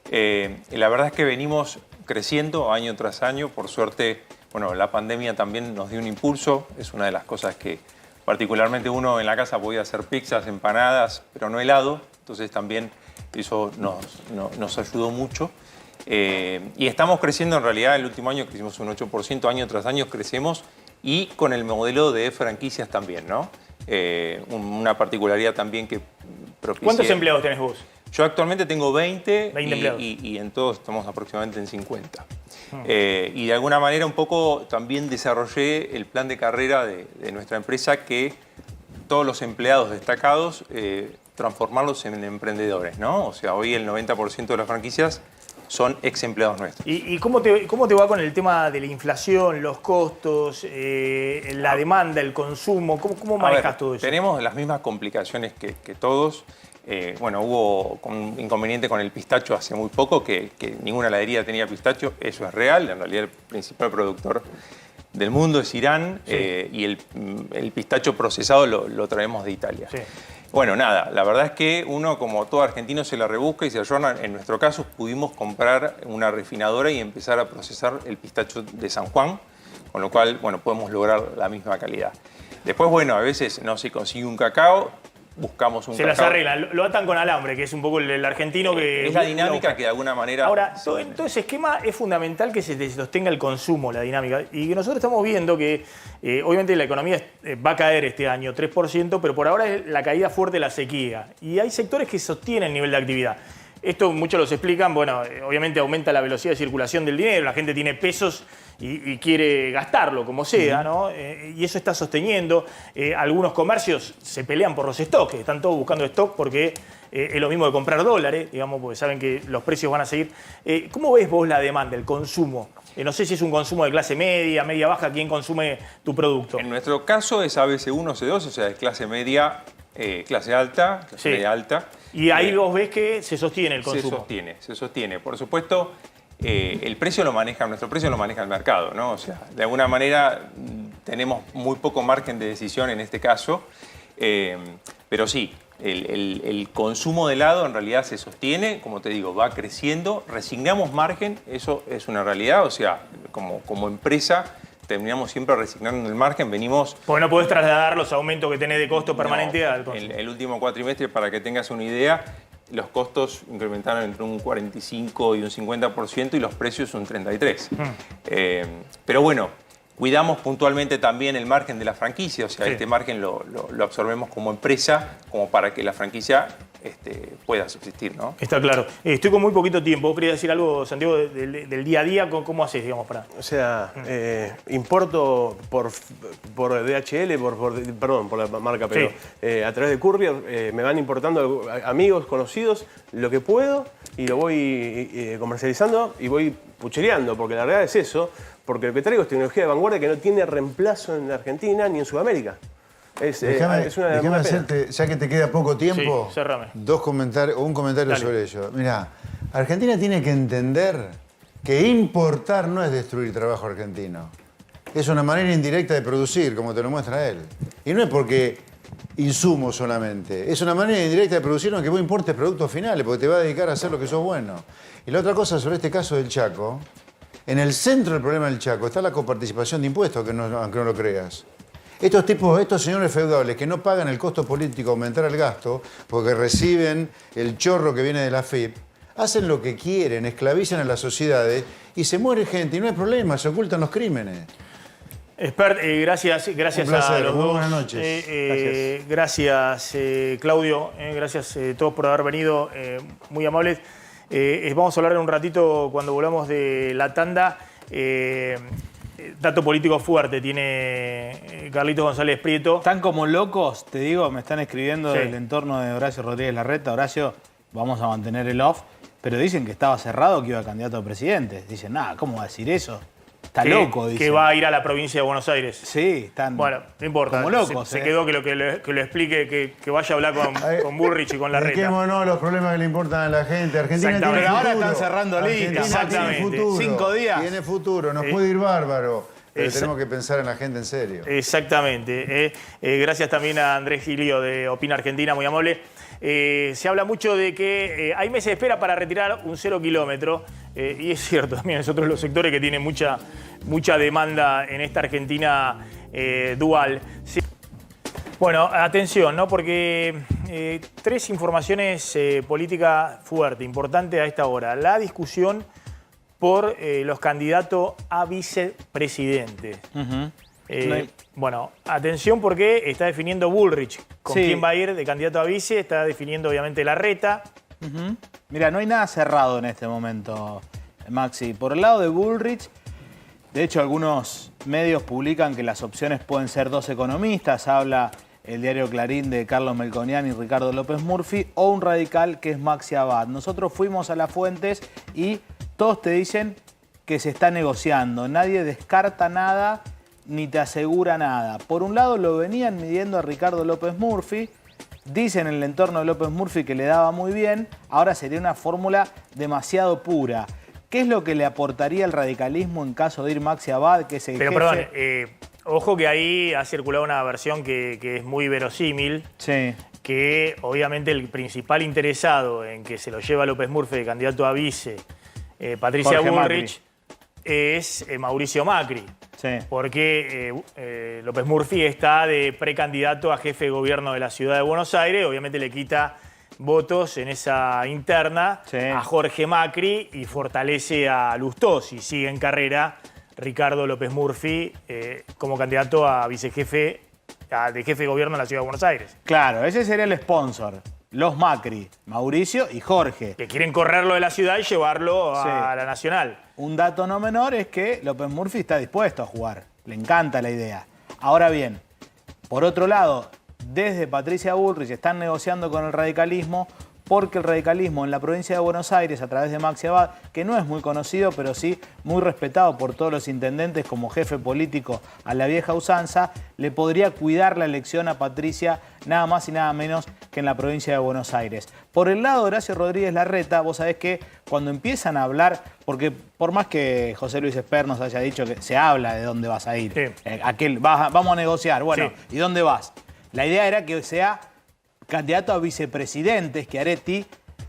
Y la verdad es que venimos creciendo año tras año, por suerte. Bueno, la pandemia también nos dio un impulso, es una de las cosas que particularmente uno en la casa podía hacer pizzas, empanadas, pero no helado, entonces también eso nos ayudó mucho. Y estamos creciendo en realidad, el último año crecimos un 8%, año tras año crecemos, y con el modelo de franquicias también, ¿no? Una particularidad también que propicia... ¿Cuántos empleados tenés vos? Yo actualmente tengo 20 empleados. y en todos estamos aproximadamente en 50. Y de alguna manera un poco también desarrollé el plan de carrera de nuestra empresa, que todos los empleados destacados transformarlos en emprendedores, ¿no? O sea, hoy el 90% de las franquicias son ex empleados nuestros. ¿Y cómo te va con el tema de la inflación, los costos, la demanda, el consumo? ¿Cómo manejas todo eso? Tenemos las mismas complicaciones que todos. Bueno, hubo un inconveniente con el pistacho hace muy poco, que ninguna heladería tenía pistacho. Eso es real. En realidad el principal productor del mundo es Irán, sí. Y el pistacho procesado lo traemos de Italia. Sí. Bueno, nada, la verdad es que uno, como todo argentino, se la rebusca y se ayorna. En nuestro caso pudimos comprar una refinadora y empezar a procesar el pistacho de San Juan, con lo cual, bueno, podemos lograr la misma calidad. Después, bueno, a veces no se consigue un cacao, buscamos un se cacao. las arreglan, lo atan con alambre, que es un poco el argentino que... Es la dinámica que de alguna manera... Ahora, todo ese esquema es fundamental que se sostenga el consumo, la dinámica. Y que nosotros estamos viendo que, obviamente, la economía va a caer este año 3%, pero por ahora es la caída fuerte de la sequía. Y hay sectores que sostienen el nivel de actividad. Esto muchos los explican, bueno, obviamente aumenta la velocidad de circulación del dinero, la gente tiene pesos y quiere gastarlo como sea, ¿no? Y eso está sosteniendo. Algunos comercios se pelean por los stocks, están todos buscando stock porque es lo mismo que comprar dólares, digamos, porque saben que los precios van a seguir. ¿Cómo ves vos la demanda, el consumo? No sé si es un consumo de clase media, media baja, ¿quién consume tu producto? En nuestro caso es ABC1, C2, o sea, es clase media, clase alta, clase media alta. Y ahí vos ves que se sostiene el consumo. Se sostiene. Por supuesto, el precio lo maneja, nuestro precio lo maneja el mercado, ¿no? O sea, de alguna manera tenemos muy poco margen de decisión en este caso, pero sí, el consumo de helado en realidad se sostiene, como te digo, va creciendo, resignamos margen, eso es una realidad, o sea, como empresa terminamos siempre resignando el margen, venimos... Porque no podés trasladar los aumentos que tenés de costo permanente al consumo. El último cuatrimestre, para que tengas una idea, los costos incrementaron entre un 45 y un 50% y los precios un 33%. Pero bueno, cuidamos puntualmente también el margen de la franquicia, o sea, este margen lo absorbemos como empresa, como para que la franquicia pueda subsistir, ¿no? Está claro. Estoy con muy poquito tiempo. ¿Vos querías decir algo, Santiago, del día a día? ¿Cómo haces, digamos, para...? O sea, importo por DHL, perdón, por la marca, pero a través de courier me van importando amigos, conocidos, lo que puedo y lo voy comercializando y voy puchereando, porque la realidad es eso, porque lo que traigo es tecnología de vanguardia que no tiene reemplazo en la Argentina ni en Sudamérica. Déjame hacerte, ya que te queda poco tiempo, un comentario sobre ello. Mirá, Argentina tiene que entender que importar no es destruir trabajo argentino. Es una manera indirecta de producir, como te lo muestra él. Y no es porque insumos solamente. Es una manera indirecta de producir aunque vos importes productos finales, porque te va a dedicar a hacer lo que sos bueno. Y la otra cosa sobre este caso del Chaco, en el centro del problema del Chaco está la coparticipación de impuestos, aunque no lo creas. Estos señores feudales que no pagan el costo político, aumentar el gasto, porque reciben el chorro que viene de la FIP, hacen lo que quieren, esclavizan a las sociedades y se muere gente y no hay problema, se ocultan los crímenes. Expert, gracias Un placer, a los muy dos. buenas noches. Gracias, Claudio. Gracias a todos por haber venido, muy amables. Vamos a hablar en un ratito cuando volvamos de la tanda. Dato político fuerte tiene Carlitos González Prieto. Están como locos, te digo, me están escribiendo Sí. del entorno de Horacio Rodríguez Larreta. Horacio, vamos a mantener el off, pero dicen que estaba cerrado, que iba candidato a presidente. Dicen, nada, ¿cómo va a decir eso? Está loco, dice. Que va a ir a la provincia de Buenos Aires. Sí, están Bueno, no importa. como locos. Se quedó que lo explique, que vaya a hablar con Bullrich y con Larreta. Dejémonos los problemas que le importan a la gente. Argentina tiene Exactamente. futuro. Ahora están cerrando Argentina ligas. tiene Exactamente. futuro. 5 días. Tiene futuro, nos puede ir bárbaro. Pero tenemos que pensar en la gente en serio. Exactamente. Gracias también a Andrés Gilio de Opina Argentina, muy amable. Se habla mucho de que hay meses de espera para retirar un 0 kilómetro. Y es cierto, también es otro de los sectores que tiene mucha demanda en esta Argentina dual. Sí. Bueno, atención, ¿no? Porque 3 informaciones políticas fuertes, importantes a esta hora. La discusión por los candidatos a vicepresidente. Bueno, atención porque está definiendo Bullrich con quién va a ir de candidato a vice, está definiendo obviamente Larreta. Mira, no hay nada cerrado en este momento, Maxi. Por el lado de Bullrich, de hecho algunos medios publican que las opciones pueden ser 2 economistas. Habla el diario Clarín de Carlos Melconian y Ricardo López Murphy, o un radical que es Maxi Abad. Nosotros fuimos a las fuentes y todos te dicen que se está negociando. Nadie descarta nada ni te asegura nada. Por un lado lo venían midiendo a Ricardo López Murphy. Dicen en el entorno de López Murphy que le daba muy bien. Ahora sería una fórmula demasiado pura. ¿Qué es lo que le aportaría el radicalismo en caso de ir Maxi Abad, que es el Pero jefe? perdón, ojo que ahí ha circulado una versión que es muy verosímil. Sí. Que obviamente el principal interesado en que se lo lleva López Murphy de candidato a vice, Patricia Jorge Bullrich, es Mauricio Macri. Sí. Porque López Murphy está de precandidato a jefe de gobierno de la ciudad de Buenos Aires. Obviamente le quita votos en esa interna a Jorge Macri y fortalece a Lustós. Y sigue en carrera Ricardo López Murphy como candidato a vicejefe, de jefe de gobierno de la ciudad de Buenos Aires. Claro, ese sería el sponsor. Los Macri, Mauricio y Jorge. Que quieren correrlo de la ciudad y llevarlo a la nacional. Un dato no menor es que López Murphy está dispuesto a jugar. Le encanta la idea. Ahora bien, por otro lado, desde Patricia Bullrich están negociando con el radicalismo porque el radicalismo en la provincia de Buenos Aires, a través de Maxi Abad, que no es muy conocido, pero sí muy respetado por todos los intendentes como jefe político a la vieja usanza, le podría cuidar la elección a Patricia nada más y nada menos que en la provincia de Buenos Aires. Por el lado de Horacio Rodríguez Larreta, vos sabés que cuando empiezan a hablar, porque por más que José Luis Esper nos haya dicho que se habla de dónde vas a ir, vamos a negociar, bueno, ¿y dónde vas? La idea era que sea candidato a vicepresidente, Schiaretti,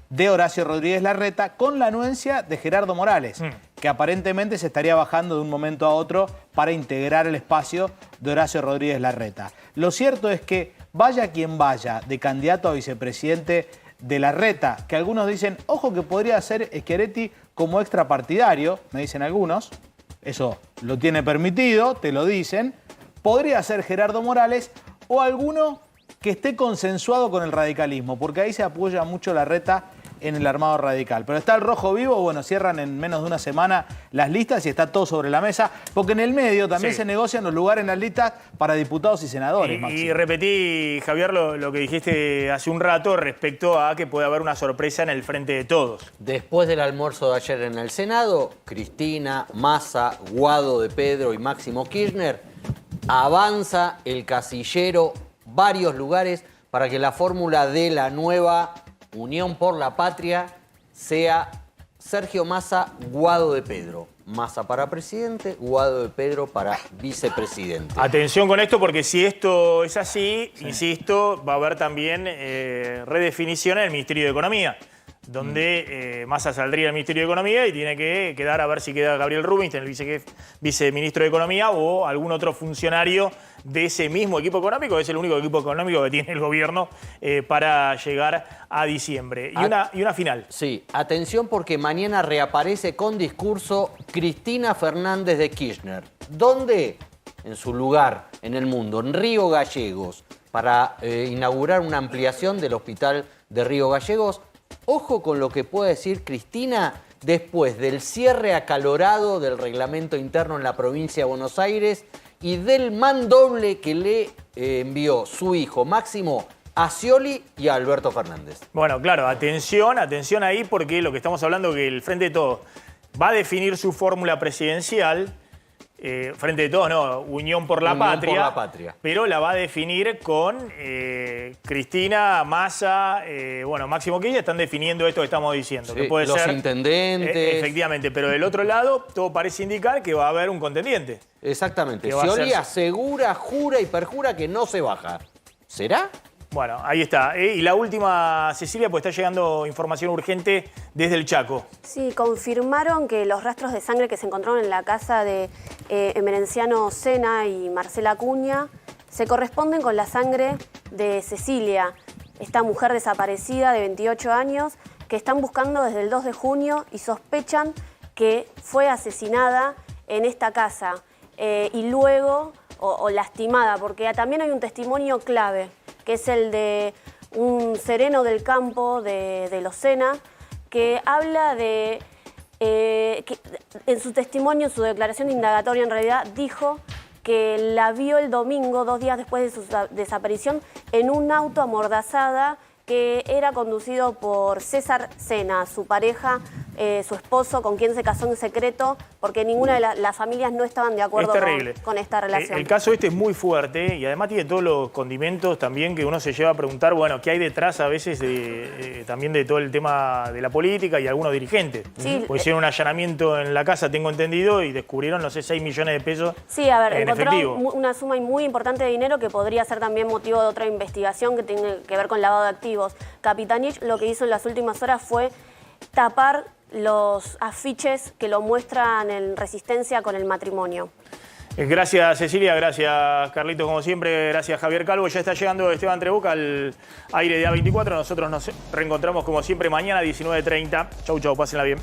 de Horacio Rodríguez Larreta, con la anuencia de Gerardo Morales, que aparentemente se estaría bajando de un momento a otro para integrar el espacio de Horacio Rodríguez Larreta. Lo cierto es que vaya quien vaya de candidato a vicepresidente de Larreta, que algunos dicen, ojo que podría ser Schiaretti como extrapartidario, me dicen algunos, eso lo tiene permitido, te lo dicen, podría ser Gerardo Morales o alguno que esté consensuado con el radicalismo, porque ahí se apoya mucho Larreta en el armado radical. Pero está el rojo vivo, bueno, cierran en menos de una semana las listas y está todo sobre la mesa, porque en el medio también se negocian los lugares en las listas para diputados y senadores. Y repetí, Javier, lo que dijiste hace un rato respecto a que puede haber una sorpresa en el frente de todos. Después del almuerzo de ayer en el Senado, Cristina, Massa, Guado de Pedro y Máximo Kirchner, avanza el casillero varios lugares para que la fórmula de la nueva Unión por la Patria sea Sergio Massa, Guado de Pedro. Massa para presidente, Guado de Pedro para vicepresidente. Atención con esto, porque si esto es así, insisto, va a haber también redefinición en el Ministerio de Economía, donde Massa saldría del Ministerio de Economía y tiene que quedar a ver si queda Gabriel Rubinstein, el viceministro de Economía, o algún otro funcionario de ese mismo equipo económico, que es el único equipo económico que tiene el gobierno para llegar a diciembre. Y una final. Sí, atención porque mañana reaparece con discurso Cristina Fernández de Kirchner. ¿Dónde? en su lugar en el mundo, en Río Gallegos, para inaugurar una ampliación del hospital de Río Gallegos. Ojo con lo que puede decir Cristina después del cierre acalorado del reglamento interno en la provincia de Buenos Aires y del mandoble que le envió su hijo Máximo a Scioli y a Alberto Fernández. Bueno, claro, atención ahí, porque lo que estamos hablando es que el Frente de Todos va a definir su fórmula presidencial. Frente de Todos, no, Unión por la Patria. Pero la va a definir con Cristina, Massa, bueno, Máximo Kirchner. Están definiendo esto que estamos diciendo. Sí, que puede los ser, intendentes. Efectivamente, pero del otro lado todo parece indicar que va a haber un contendiente. Exactamente. Scioli asegura, jura y perjura que no se baja. ¿Será? Bueno, ahí está. Y la última, Cecilia, pues está llegando información urgente desde el Chaco. Sí, confirmaron que los rastros de sangre que se encontraron en la casa de Emerenciano Sena y Marcela Acuña se corresponden con la sangre de Cecilia, esta mujer desaparecida de 28 años que están buscando desde el 2 de junio y sospechan que fue asesinada en esta casa y luego, o lastimada, porque también hay un testimonio clave, que es el de un sereno del campo de Los Sena, que habla de, que en su testimonio, en su declaración indagatoria en realidad, dijo que la vio el domingo, 2 días después de su desaparición, en un auto amordazada que era conducido por César Sena, su pareja, su esposo, con quien se casó en secreto, porque ninguna de las familias no estaban de acuerdo con esta relación. El caso este es muy fuerte y además tiene todos los condimentos también que uno se lleva a preguntar, bueno, ¿qué hay detrás a veces también de todo el tema de la política y algunos dirigentes? Sí, Porque hicieron un allanamiento en la casa, tengo entendido, y descubrieron, no sé, 6 millones de pesos Sí, a ver, en encontró efectivo. una suma muy importante de dinero que podría ser también motivo de otra investigación que tiene que ver con lavado de activos. Capitanich lo que hizo en las últimas horas fue tapar los afiches que lo muestran en Resistencia con el matrimonio. Gracias, Cecilia. Gracias, Carlito, como siempre. Gracias, Javier Calvo. Ya está llegando Esteban Trebuca al aire de A24. Nosotros nos reencontramos, como siempre, mañana a 19:30. Chau, chau. Pásenla bien.